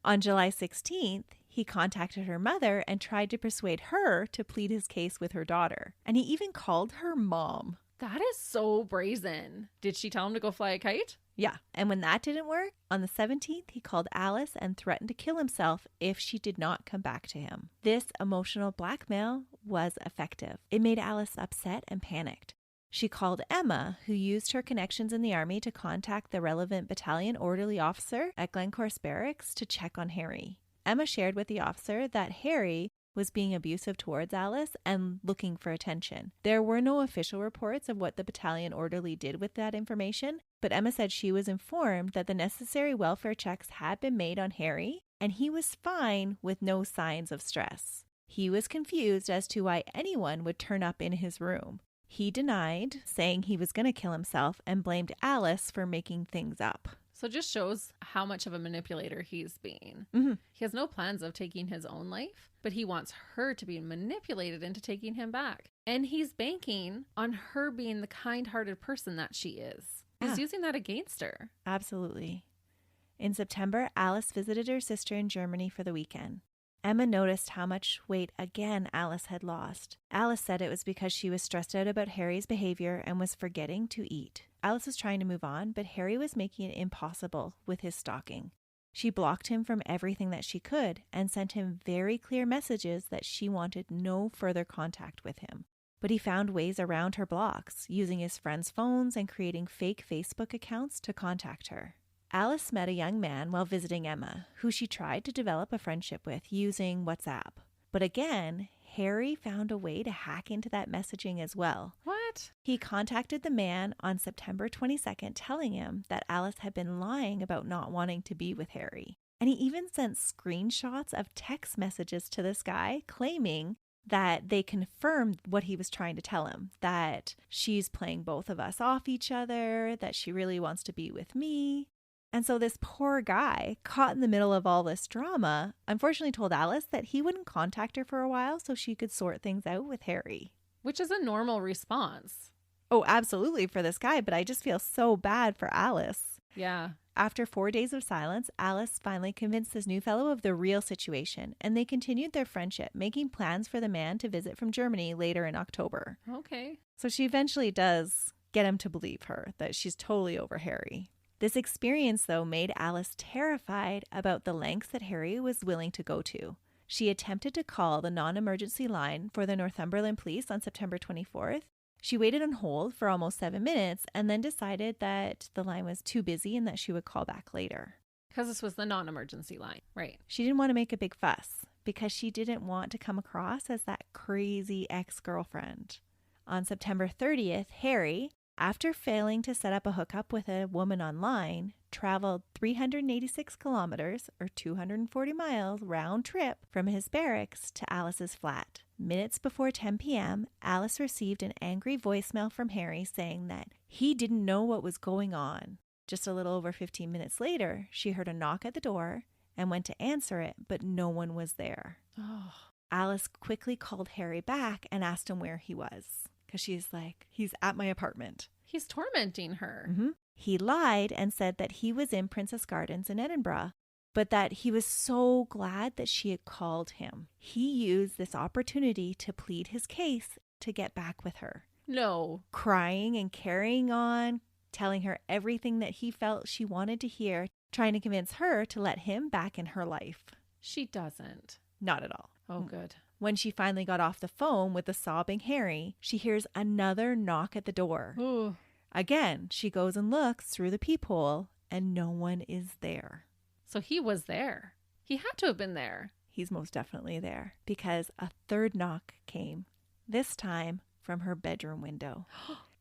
On July 16th, he contacted her mother and tried to persuade her to plead his case with her daughter. And he even called her mom. That is so brazen. Did she tell him to go fly a kite? Yeah. And when that didn't work, on the 17th, he called Alice and threatened to kill himself if she did not come back to him. This emotional blackmail was effective. It made Alice upset and panicked. She called Emma, who used her connections in the army to contact the relevant battalion orderly officer at Glencorse Barracks to check on Harry. Emma shared with the officer that Harry was being abusive towards Alice and looking for attention. There were no official reports of what the battalion orderly did with that information, but Emma said she was informed that the necessary welfare checks had been made on Harry, and he was fine with no signs of stress. He was confused as to why anyone would turn up in his room. He denied, saying he was going to kill himself, and blamed Alice for making things up. So it just shows how much of a manipulator he's being. He has no plans of taking his own life, but he wants her to be manipulated into taking him back. And he's banking on her being the kind-hearted person that she is. He's using that against her. Absolutely. In September, Alice visited her sister in Germany for the weekend. Emma noticed how much weight again Alice had lost. Alice said it was because she was stressed out about Harry's behavior and was forgetting to eat. Alice was trying to move on, but Harry was making it impossible with his stalking. She blocked him from everything that she could and sent him very clear messages that she wanted no further contact with him. but he found ways around her blocks, using his friends' phones and creating fake Facebook accounts to contact her. Alice met a young man while visiting Emma, who she tried to develop a friendship with using WhatsApp. But again, Harry found a way to hack into that messaging as well. What? He contacted the man on September 22nd, telling him that Alice had been lying about not wanting to be with Harry. And he even sent screenshots of text messages to this guy claiming that they confirmed what he was trying to tell him, that she's playing both of us off each other, that she really wants to be with me. And so this poor guy, caught in the middle of all this drama, unfortunately told Alice that he wouldn't contact her for a while so she could sort things out with Harry. Which is a normal response. Oh, absolutely for this guy, but I just feel so bad for Alice. Yeah. After 4 days of silence, Alice finally convinced this new fellow of the real situation, and they continued their friendship, making plans for the man to visit from Germany later in October. Okay. So she eventually does get him to believe her that she's totally over Harry. This experience, though, made Alice terrified about the lengths that Harry was willing to go to. She attempted to call the non-emergency line for the Northumberland police on September 24th. She waited on hold for almost 7 minutes and then decided that the line was too busy and that she would call back later. Because this was the non-emergency line, right? She didn't want to make a big fuss because she didn't want to come across as that crazy ex-girlfriend. On September 30th, Harry, after failing to set up a hookup with a woman online, traveled 386 kilometers or 240 miles round trip from his barracks to Alice's flat. Minutes before 10 p.m., Alice received an angry voicemail from Harry saying that he didn't know what was going on. Just a little over 15 minutes later, she heard a knock at the door and went to answer it, but no one was there. Oh. Alice quickly called Harry back and asked him where he was, because she's like, he's at my apartment. He's tormenting her. Mm-hmm. He lied and said that he was in Princess Gardens in Edinburgh, but that he was so glad that she had called him. He used this opportunity to plead his case to get back with her. No. Crying and carrying on, telling her everything that he felt she wanted to hear, trying to convince her to let him back in her life. She doesn't. Not at all. Oh, good. When she finally got off the phone with the sobbing Harry, she hears another knock at the door. Ooh. Again, she goes and looks through the peephole and no one is there. So he was there. He had to have been there. He's most definitely there because a third knock came, this time from her bedroom window.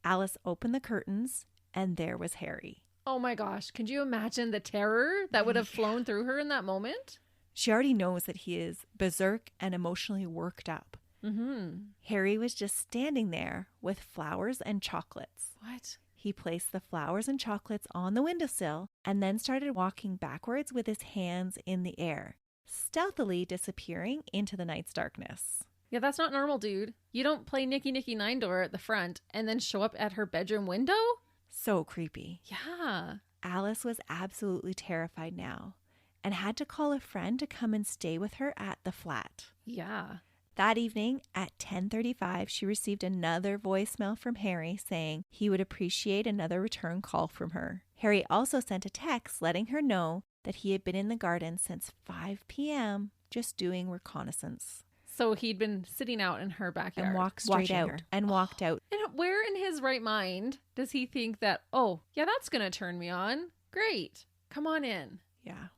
Alice opened the curtains and there was Harry. Oh my gosh. Could you imagine the terror that would have flown through her in that moment? She already knows that he is berserk and emotionally worked up. Mm-hmm. Harry was just standing there with flowers and chocolates. What? He placed the flowers and chocolates on the windowsill and then started walking backwards with his hands in the air, stealthily disappearing into the night's darkness. Yeah, that's not normal, dude. You don't play Nicky Nicky Nine Door at the front and then show up at her bedroom window? So creepy. Yeah. Alice was absolutely terrified now and had to call a friend to come and stay with her at the flat. Yeah. That evening at 10:35, she received another voicemail from Harry saying he would appreciate another return call from her. Harry also sent a text letting her know that he had been in the garden since 5 p.m. just doing reconnaissance. So he'd been sitting out in her backyard. And walked straight out. Her. And walked out. And where in his right mind does he think that, oh, yeah, that's going to turn me on? Great. Come on in. Yeah.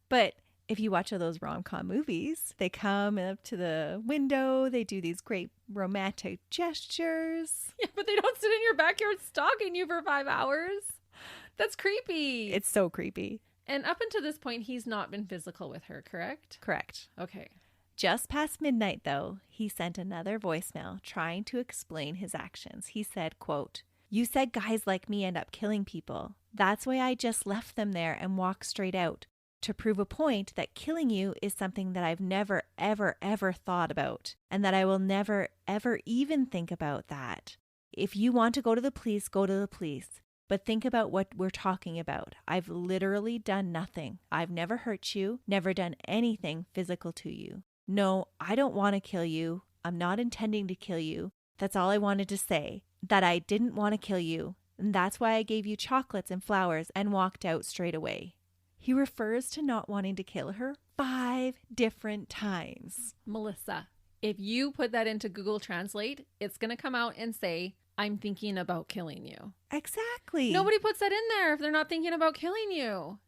But if you watch all those rom-com movies, they come up to the window, they do these great romantic gestures. Yeah, but they don't sit in your backyard stalking you for 5 hours. That's creepy. It's so creepy. And up until this point, he's not been physical with her, correct? Correct. Okay. Just past midnight, though, he sent another voicemail trying to explain his actions. He said, quote, "You said guys like me end up killing people. That's why I just left them there and walked straight out. To prove a point that killing you is something that I've never, ever, ever thought about, and that I will never, ever even think about that. If you want to go to the police, go to the police. But think about what we're talking about. I've literally done nothing. I've never hurt you, never done anything physical to you. No, I don't want to kill you. I'm not intending to kill you. That's all I wanted to say, that I didn't want to kill you. And that's why I gave you chocolates and flowers and walked out straight away." He refers to not wanting to kill her 5 different times. Melissa. If you put that into Google Translate, it's going to come out and say, I'm thinking about killing you. Exactly. Nobody puts that in there if they're not thinking about killing you.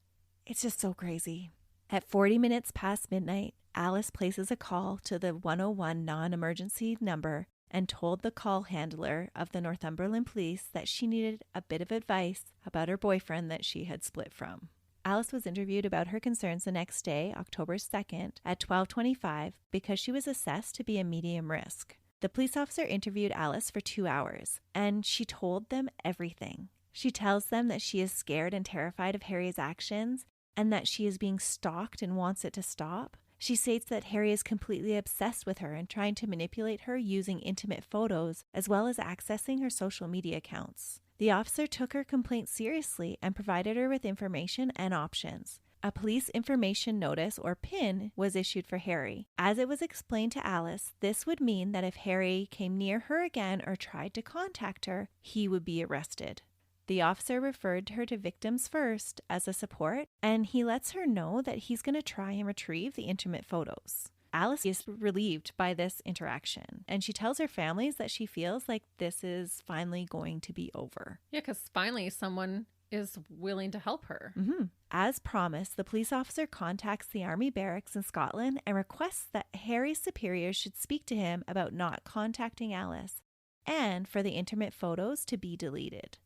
It's just so crazy. At 40 minutes past midnight, Alice places a call to the 101 non-emergency number and told the call handler of the Northumberland Police that she needed a bit of advice about her boyfriend that she had split from. Alice was interviewed about her concerns the next day, October 2nd, at 12:25 because she was assessed to be a medium risk. The police officer interviewed Alice for 2 hours, and she told them everything. She tells them that she is scared and terrified of Harry's actions and that she is being stalked and wants it to stop. She states that Harry is completely obsessed with her and trying to manipulate her using intimate photos as well as accessing her social media accounts. The officer took her complaint seriously and provided her with information and options. A police information notice, or PIN, was issued for Harry. As it was explained to Alice, this would mean that if Harry came near her again or tried to contact her, he would be arrested. The officer referred her to Victims First as a support, and he lets her know that he's going to try and retrieve the intimate photos. Alice is relieved by this interaction, and she tells her families that she feels like this is finally going to be over. Yeah, because finally someone is willing to help her. As promised, the police officer contacts the army barracks in Scotland and requests that Harry's superiors should speak to him about not contacting Alice and for the intimate photos to be deleted.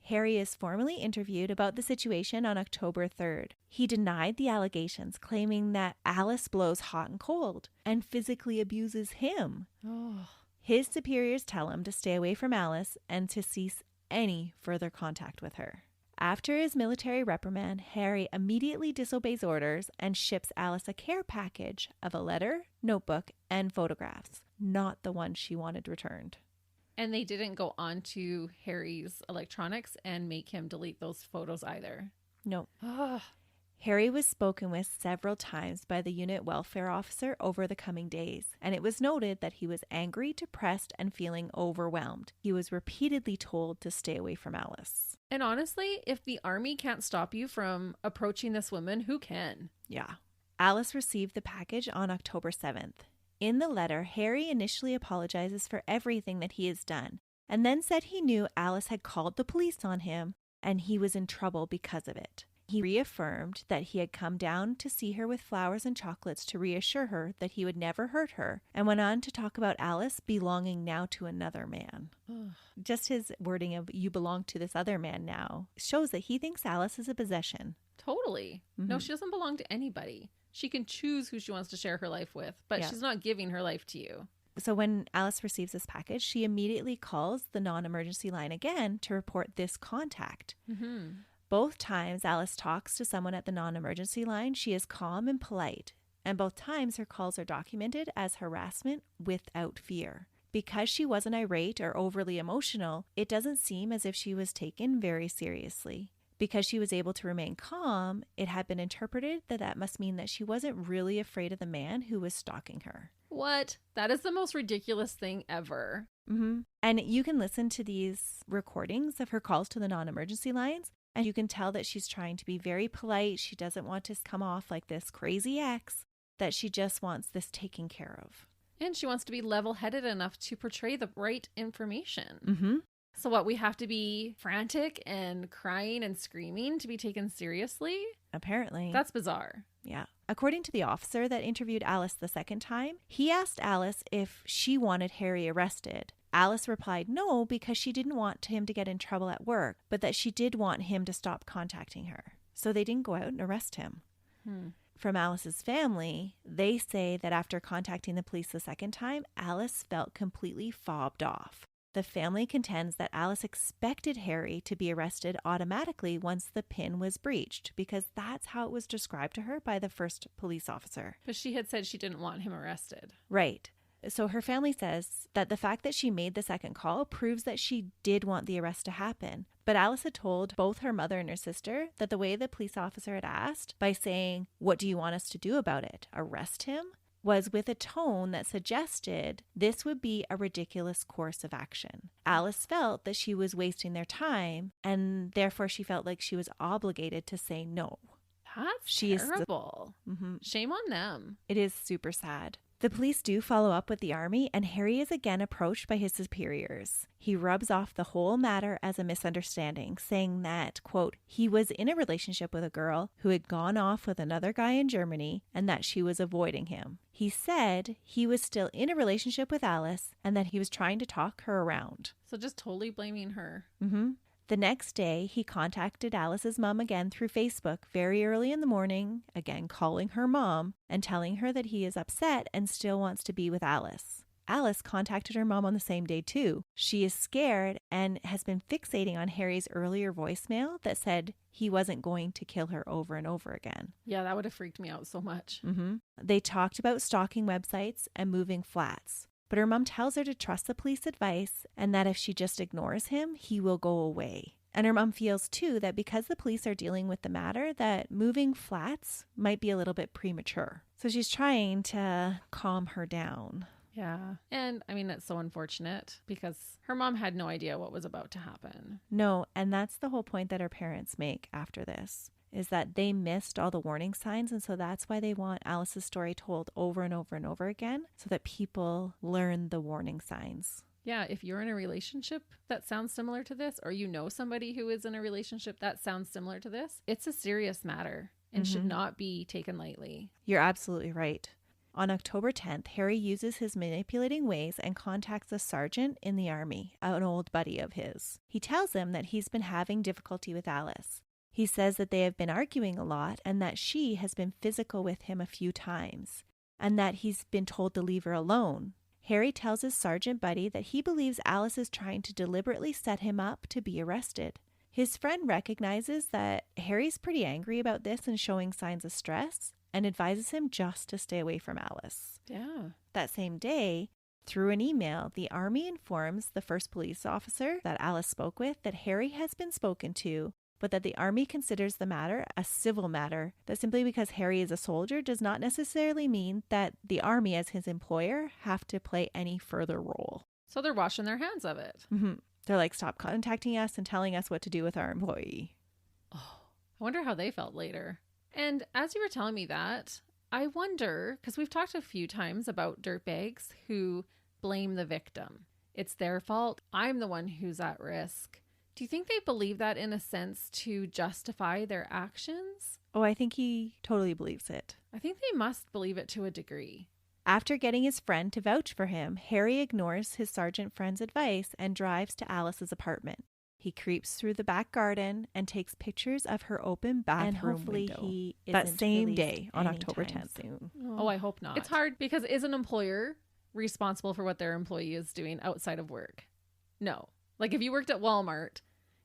Harry is formally interviewed about the situation on October 3rd. He denied the allegations, claiming that Alice blows hot and cold and physically abuses him. His superiors tell him to stay away from Alice and to cease any further contact with her. After his military reprimand, Harry immediately disobeys orders and ships Alice a care package of a letter, notebook, and photographs, not the one she wanted returned. And they didn't go on to Harry's electronics and make him delete those photos either. No. Harry was spoken with several times by the unit welfare officer over the coming days, and it was noted that he was angry, depressed, and feeling overwhelmed. He was repeatedly told to stay away from Alice. And honestly, if the army can't stop you from approaching this woman, who can? Yeah. Alice received the package on October 7th. In the letter, Harry initially apologizes for everything that he has done, and then said he knew Alice had called the police on him and he was in trouble because of it. He reaffirmed that he had come down to see her with flowers and chocolates to reassure her that he would never hurt her, and went on to talk about Alice belonging now to another man. Just his wording of "you belong to this other man now" shows that he thinks Alice is a possession. Totally. No, she doesn't belong to anybody. She can choose who she wants to share her life with, but she's not giving her life to you. So when Alice receives this package, she immediately calls the non-emergency line again to report this contact. Both times Alice talks to someone at the non-emergency line, she is calm and polite, and both times her calls are documented as harassment without fear. Because she wasn't irate or overly emotional, it doesn't seem as if she was taken very seriously. Because she was able to remain calm, it had been interpreted that that must mean that she wasn't really afraid of the man who was stalking her. What? That is the most ridiculous thing ever. And you can listen to these recordings of her calls to the non-emergency lines, and you can tell that she's trying to be very polite. She doesn't want to come off like this crazy ex, that she just wants this taken care of. And she wants to be level-headed enough to portray the right information. So what, we have to be frantic and crying and screaming to be taken seriously? Apparently. That's bizarre. Yeah. According to the officer that interviewed Alice the second time, he asked Alice if she wanted Harry arrested. Alice replied no, because she didn't want him to get in trouble at work, but that she did want him to stop contacting her. So they didn't go out and arrest him. From Alice's family, they say that after contacting the police the second time, Alice felt completely fobbed off. The family contends that Alice expected Harry to be arrested automatically once the PIN was breached, because that's how it was described to her by the first police officer. But she had said she didn't want him arrested. Right. So her family says that the fact that she made the second call proves that she did want the arrest to happen. But Alice had told both her mother and her sister that the way the police officer had asked, by saying, "What do you want us to do about it? Arrest him?" was with a tone that suggested this would be a ridiculous course of action. Alice felt that she was wasting their time, and therefore she felt like she was obligated to say no. That's terrible. Shame on them. It is super sad. The police do follow up with the army, and Harry is again approached by his superiors. He rubs off the whole matter as a misunderstanding, saying that, quote, he was in a relationship with a girl who had gone off with another guy in Germany and that she was avoiding him. He said he was still in a relationship with Alice and that he was trying to talk her around. So just totally blaming her. Mm-hmm. The next day, he contacted Alice's mom again through Facebook very early in the morning, again calling her mom and telling her that he is upset and still wants to be with Alice. Alice contacted her mom on the same day too. She is scared and has been fixating on Harry's earlier voicemail that said he wasn't going to kill her over and over again. Yeah, that would have freaked me out so much. Mm-hmm. They talked about stalking websites and moving flats. But her mom tells her to trust the police advice and that if she just ignores him, he will go away. And her mom feels too that because the police are dealing with the matter, that moving flats might be a little bit premature. So she's trying to calm her down. Yeah. And I mean, it's so unfortunate because her mom had no idea what was about to happen. No, and that's the whole point that her parents make after this, is that they missed all the warning signs. And so that's why they want Alice's story told over and over and over again so that people learn the warning signs. Yeah, if you're in a relationship that sounds similar to this, or you know somebody who is in a relationship that sounds similar to this, it's a serious matter and should not be taken lightly. You're absolutely right. On October 10th, Harry uses his manipulating ways and contacts a sergeant in the army, an old buddy of his. He tells him that he's been having difficulty with Alice. He says that they have been arguing a lot and that she has been physical with him a few times, and that he's been told to leave her alone. Harry tells his sergeant buddy that he believes Alice is trying to deliberately set him up to be arrested. His friend recognizes that Harry's pretty angry about this and showing signs of stress, and advises him just to stay away from Alice. Yeah. That same day, through an email, the army informs the first police officer that Alice spoke with that Harry has been spoken to, but that the army considers the matter a civil matter, that simply because Harry is a soldier does not necessarily mean that the army as his employer have to play any further role. So they're washing their hands of it. Mm-hmm. They're like, stop contacting us and telling us what to do with our employee. Oh, I wonder how they felt later. And as you were telling me that, I wonder, because we've talked a few times about dirtbags who blame the victim. It's their fault. I'm the one who's at risk. Do you think they believe that in a sense to justify their actions? Oh, I think he totally believes it. I think they must believe it to a degree. After getting his friend to vouch for him, Harry ignores his sergeant friend's advice and drives to Alice's apartment. He creeps through the back garden and takes pictures of her open bathroom and hopefully window. he that same day on October 10th. Soon. Oh, I hope not. It's hard because is an employer responsible for what their employee is doing outside of work? No. Like if you worked at Walmart,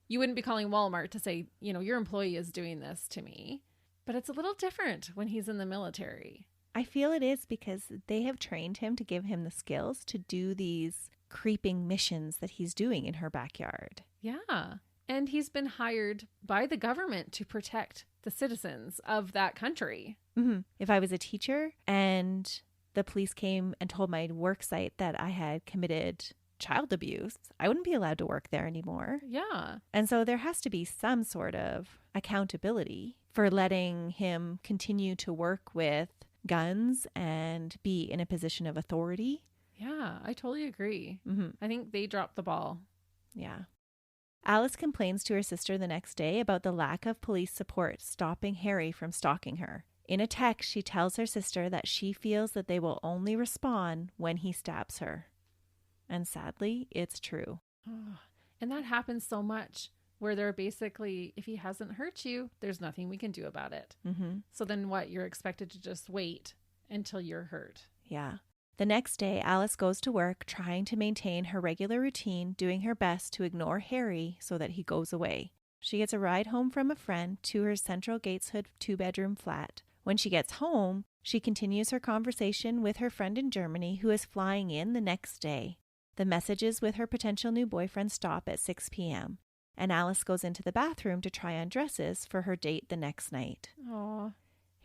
you wouldn't be calling Walmart to say, you know, your employee is doing this to me. But it's a little different when he's in the military. I feel it is because they have trained him to give him the skills to do these creeping missions that he's doing in her backyard. Yeah. And he's been hired by the government to protect the citizens of that country. Mm-hmm. If I was a teacher and the police came and told my work site that I had committed child abuse, I wouldn't be allowed to work there anymore. Yeah. And so there has to be some sort of accountability for letting him continue to work with guns and be in a position of authority. Yeah, I totally agree. Mm-hmm. I think they dropped the ball. Yeah. Alice complains to her sister the next day about the lack of police support stopping Harry from stalking her. In a text, she tells her sister that she feels that they will only respond when he stabs her. And sadly, it's true. Oh, and that happens so much where they're basically, if he hasn't hurt you, there's nothing we can do about it. Mm-hmm. So then what? You're expected to just wait until you're hurt. Yeah. The next day, Alice goes to work trying to maintain her regular routine, doing her best to ignore Harry so that he goes away. She gets a ride home from a friend to her Central Gateshead 2-bedroom flat. When she gets home, she continues her conversation with her friend in Germany who is flying in the next day. The messages with her potential new boyfriend stop at 6 p.m., and Alice goes into the bathroom to try on dresses for her date the next night. Aww.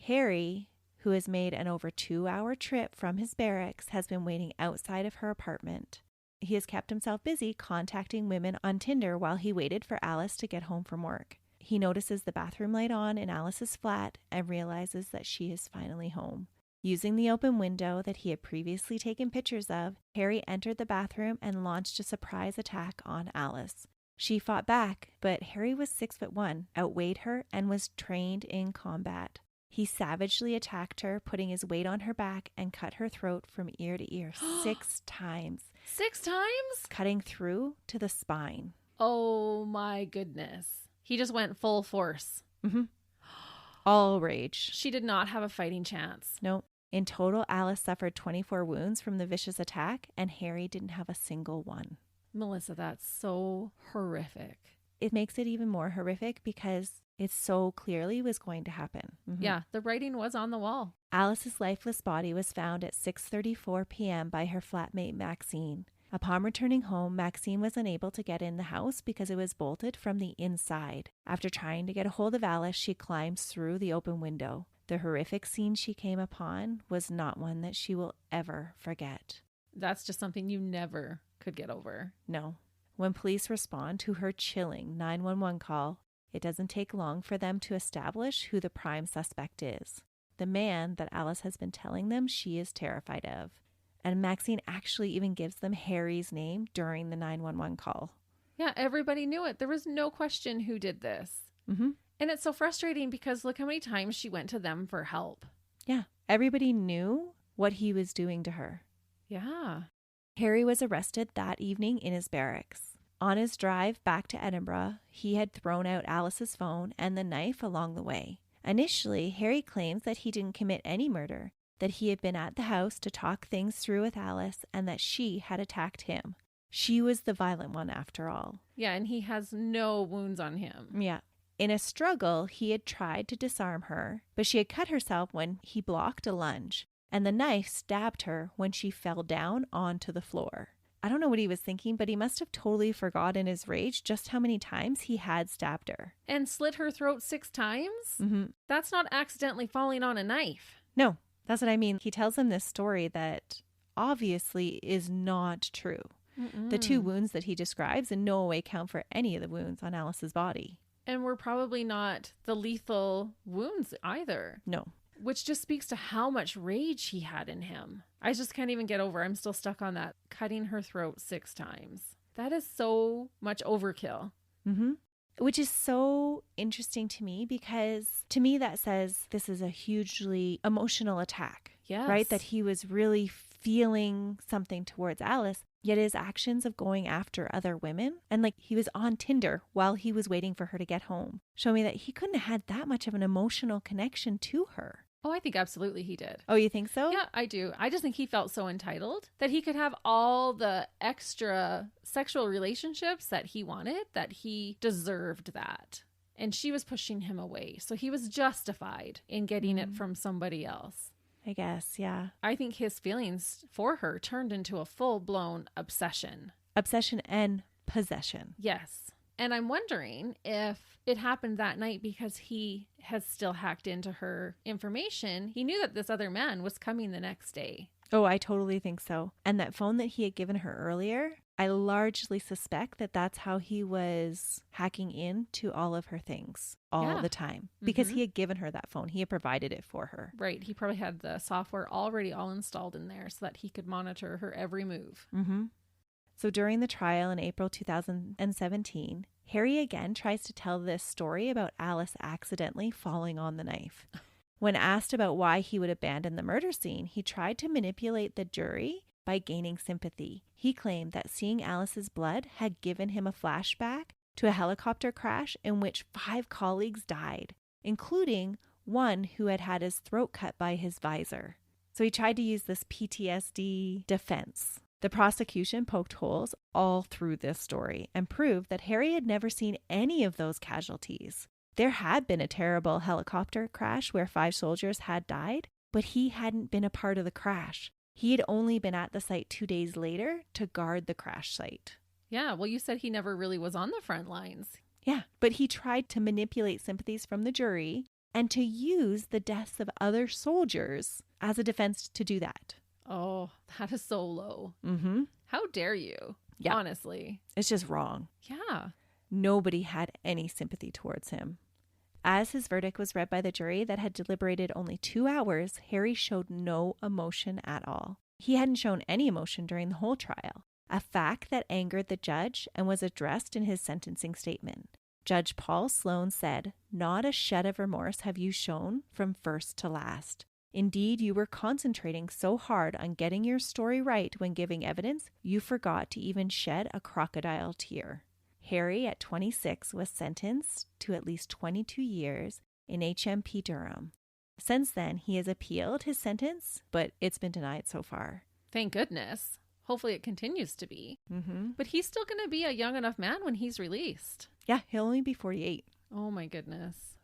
Harry, who has made an over 2-hour trip from his barracks, has been waiting outside of her apartment. He has kept himself busy contacting women on Tinder while he waited for Alice to get home from work. He notices the bathroom light on in Alice's flat and realizes that she is finally home. Using the open window that he had previously taken pictures of, Harry entered the bathroom and launched a surprise attack on Alice. She fought back, but Harry was 6'1", outweighed her, and was trained in combat. He savagely attacked her, putting his weight on her back, and cut her throat from ear to ear 6 times. 6 times? Cutting through to the spine. Oh my goodness. He just went full force. Mm-hmm. All rage. She did not have a fighting chance. No. In total, Alice suffered 24 wounds from the vicious attack, and Harry didn't have a single one. Melissa, that's so horrific. It makes it even more horrific because it so clearly was going to happen. Mm-hmm. Yeah, the writing was on the wall. Alice's lifeless body was found at 6:34 p.m. by her flatmate Maxine. Upon returning home, Maxine was unable to get in the house because it was bolted from the inside. After trying to get a hold of Alice, she climbs through the open window. The horrific scene she came upon was not one that she will ever forget. That's just something you never could get over. No. When police respond to her chilling 911 call, it doesn't take long for them to establish who the prime suspect is. The man that Alice has been telling them she is terrified of. And Maxine actually even gives them Harry's name during the 911 call. Yeah, everybody knew it. There was no question who did this. Mm-hmm. And it's so frustrating because look how many times she went to them for help. Yeah, everybody knew what he was doing to her. Yeah. Harry was arrested that evening in his barracks. On his drive back to Edinburgh, he had thrown out Alice's phone and the knife along the way. Initially, Harry claims that he didn't commit any murder, that he had been at the house to talk things through with Alice, and that she had attacked him. She was the violent one after all. Yeah, and he has no wounds on him. Yeah. In a struggle, he had tried to disarm her, but she had cut herself when he blocked a lunge, and the knife stabbed her when she fell down onto the floor. I don't know what he was thinking, but he must have totally forgot in his rage just how many times he had stabbed her. And slit her throat 6 times? Mm-hmm. That's not accidentally falling on a knife. No, that's what I mean. He tells him this story that obviously is not true. Mm-mm. The 2 wounds that he describes in no way count for any of the wounds on Alice's body. And were probably not the lethal wounds either. No. Which just speaks to how much rage he had in him. I just can't even get over. I'm still stuck on that. Cutting her throat 6 times. That is so much overkill. Mm-hmm. Which is so interesting to me because to me that says this is a hugely emotional attack. Yes. Right? That he was really feeling something towards Alice, yet his actions of going after other women and like he was on Tinder while he was waiting for her to get home show me that he couldn't have had that much of an emotional connection to her. Oh, I think absolutely he did. Oh, you think so? Yeah, I do. I just think he felt so entitled that he could have all the extra sexual relationships that he wanted, that he deserved that. And she was pushing him away. So he was justified in getting it from somebody else. I guess, yeah. I think his feelings for her turned into a full-blown obsession. Obsession and possession. Yes. And I'm wondering if it happened that night because he has still hacked into her information. He knew that this other man was coming the next day. Oh, I totally think so. And that phone that he had given her earlier, I largely suspect that that's how he was hacking into all of her things all the time. Because he had given her that phone. He had provided it for her. Right. He probably had the software already all installed in there so that he could monitor her every move. Mm-hmm. So during the trial in April 2017, Harry again tries to tell this story about Alice accidentally falling on the knife. When asked about why he would abandon the murder scene, he tried to manipulate the jury by gaining sympathy. He claimed that seeing Alice's blood had given him a flashback to a helicopter crash in which 5 colleagues died, including one who had had his throat cut by his visor. So he tried to use this PTSD defense. The prosecution poked holes all through this story and proved that Harry had never seen any of those casualties. There had been a terrible helicopter crash where 5 soldiers had died, but he hadn't been a part of the crash. He had only been at the site 2 days later to guard the crash site. Yeah, well, you said he never really was on the front lines. Yeah, but he tried to manipulate sympathies from the jury and to use the deaths of other soldiers as a defense to do that. Oh, that is so low. Mm-hmm. How dare you? Yeah. Honestly. It's just wrong. Yeah. Nobody had any sympathy towards him. As his verdict was read by the jury that had deliberated only 2 hours, Harry showed no emotion at all. He hadn't shown any emotion during the whole trial, a fact that angered the judge and was addressed in his sentencing statement. Judge Paul Sloan said, "Not a shed of remorse have you shown from first to last. Indeed, you were concentrating so hard on getting your story right when giving evidence, you forgot to even shed a crocodile tear." Harry, at 26, was sentenced to at least 22 years in HMP Durham. Since then, he has appealed his sentence, but it's been denied so far. Thank goodness. Hopefully it continues to be. Mm-hmm. But he's still going to be a young enough man when he's released. Yeah, he'll only be 48. Oh my goodness.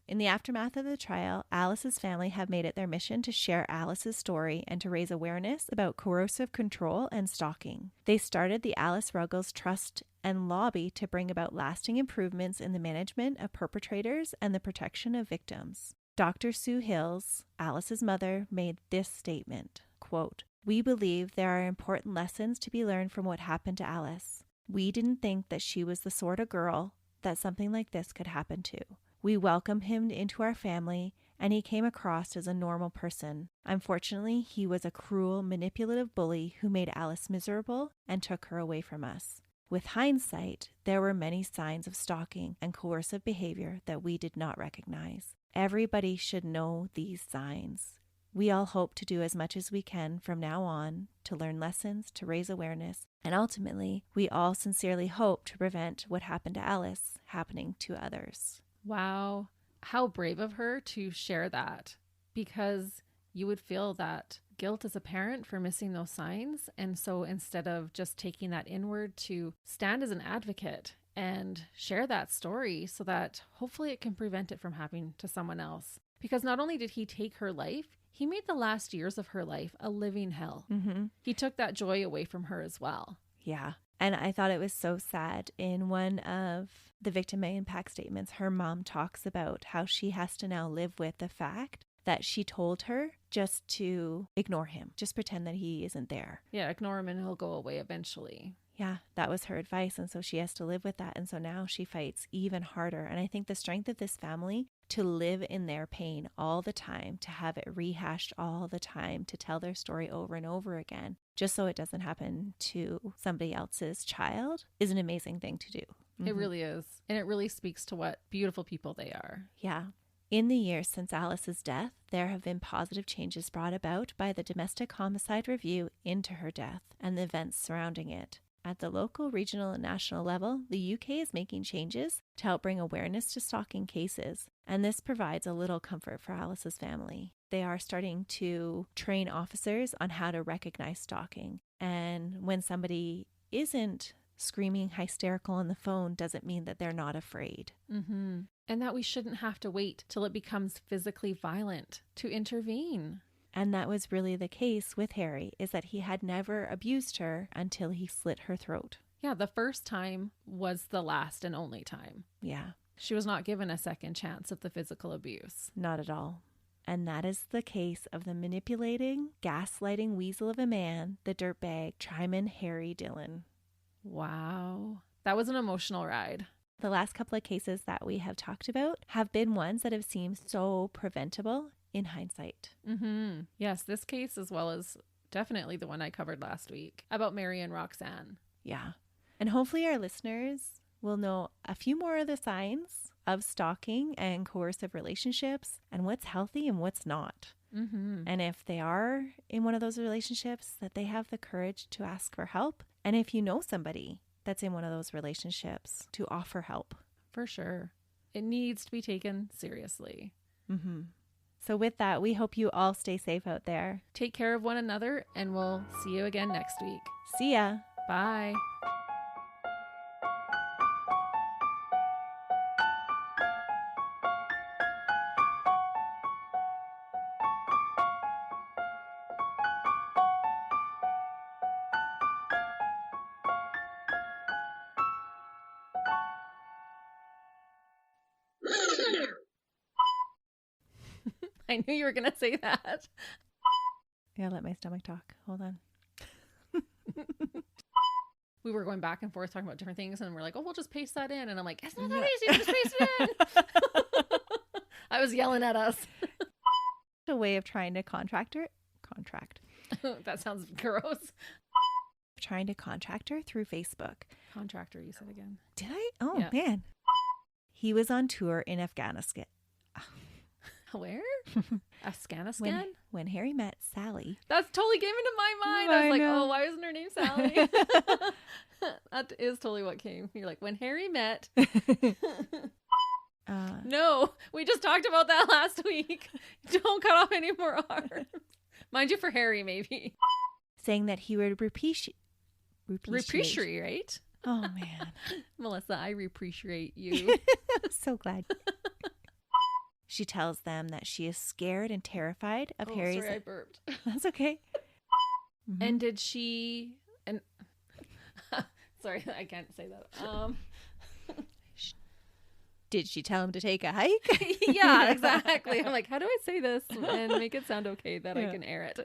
In the aftermath of the trial, Alice's family have made it their mission to share Alice's story and to raise awareness about coercive control and stalking. They started the Alice Ruggles Trust and lobby to bring about lasting improvements in the management of perpetrators and the protection of victims. Dr. Sue Hills, Alice's mother, made this statement, quote, "We believe there are important lessons to be learned from what happened to Alice. We didn't think that she was the sort of girl that something like this could happen to. We welcomed him into our family, and he came across as a normal person. Unfortunately, he was a cruel, manipulative bully who made Alice miserable and took her away from us. With hindsight, there were many signs of stalking and coercive behavior that we did not recognize. Everybody should know these signs. We all hope to do as much as we can from now on to learn lessons, to raise awareness, and ultimately, we all sincerely hope to prevent what happened to Alice happening to others." Wow. How brave of her to share that, because you would feel that guilt as a parent for missing those signs. And so instead of just taking that inward, to stand as an advocate and share that story so that hopefully it can prevent it from happening to someone else. Because not only did he take her life, he made the last years of her life a living hell. Mm-hmm. He took that joy away from her as well. Yeah. And I thought it was so sad. In one of the victim impact statements, her mom talks about how she has to now live with the fact that she told her just to ignore him, just pretend that he isn't there. Yeah, ignore him and he'll go away eventually. Yeah, that was her advice. And so she has to live with that. And so now she fights even harder. And I think the strength of this family to live in their pain all the time, to have it rehashed all the time, to tell their story over and over again, just so it doesn't happen to somebody else's child, is an amazing thing to do. Mm-hmm. It really is. And it really speaks to what beautiful people they are. Yeah. In the years since Alice's death, there have been positive changes brought about by the Domestic Homicide Review into her death and the events surrounding it. At the local, regional, and national level, the UK is making changes to help bring awareness to stalking cases, and this provides a little comfort for Alice's family. They are starting to train officers on how to recognize stalking, and when somebody isn't screaming hysterical on the phone doesn't mean that they're not afraid. Mm-hmm. And that we shouldn't have to wait till it becomes physically violent to intervene. And that was really the case with Harry, is that he had never abused her until he slit her throat. Yeah, the first time was the last and only time. Yeah. She was not given a second chance of the physical abuse. Not at all. And that is the case of the manipulating, gaslighting weasel of a man, the dirtbag, Trimaan Harry Dhillon. Wow. That was an emotional ride. The last couple of cases that we have talked about have been ones that have seemed so preventable in hindsight. Mm-hmm. Yes, this case as well as definitely the one I covered last week about Mary and Roxanne. Yeah. And hopefully our listeners will know a few more of the signs of stalking and coercive relationships and what's healthy and what's not. Mm-hmm. And if they are in one of those relationships, that they have the courage to ask for help. And if you know somebody that's in one of those relationships, to offer help. For sure. It needs to be taken seriously. Mm-hmm. So with that, we hope you all stay safe out there. Take care of one another, and we'll see you again next week. See ya. Bye. I knew you were going to say that. Yeah, let my stomach talk. Hold on. We were going back and forth talking about different things, and we're like, oh, we'll just paste that in. And I'm like, it's not that easy to just paste it in. was yelling at us. A way of trying to contract. That sounds gross. Trying to contract her through Facebook. Contractor, you said again. Did I? Oh, Yeah. man. He was on tour in Afghanistan. Where? Afghanistan? When Harry met Sally. That's totally came into my mind. I was like, oh, why isn't her name Sally? That is totally what came. You're like, when Harry met. No, we just talked about that last week. Don't cut off any more arms. Mind you, for Harry, maybe. Saying that he would repreciate. Repreciate. Oh, man. Melissa, I repreciate you. I'm so glad. She tells them that she is scared and terrified of Harry's. Sorry, I burped. That's okay. Mm-hmm. And did she? And sorry, I can't say that. Did she tell him to take a hike? Yeah, exactly. I'm like, how do I say this and make it sound okay that I can air it?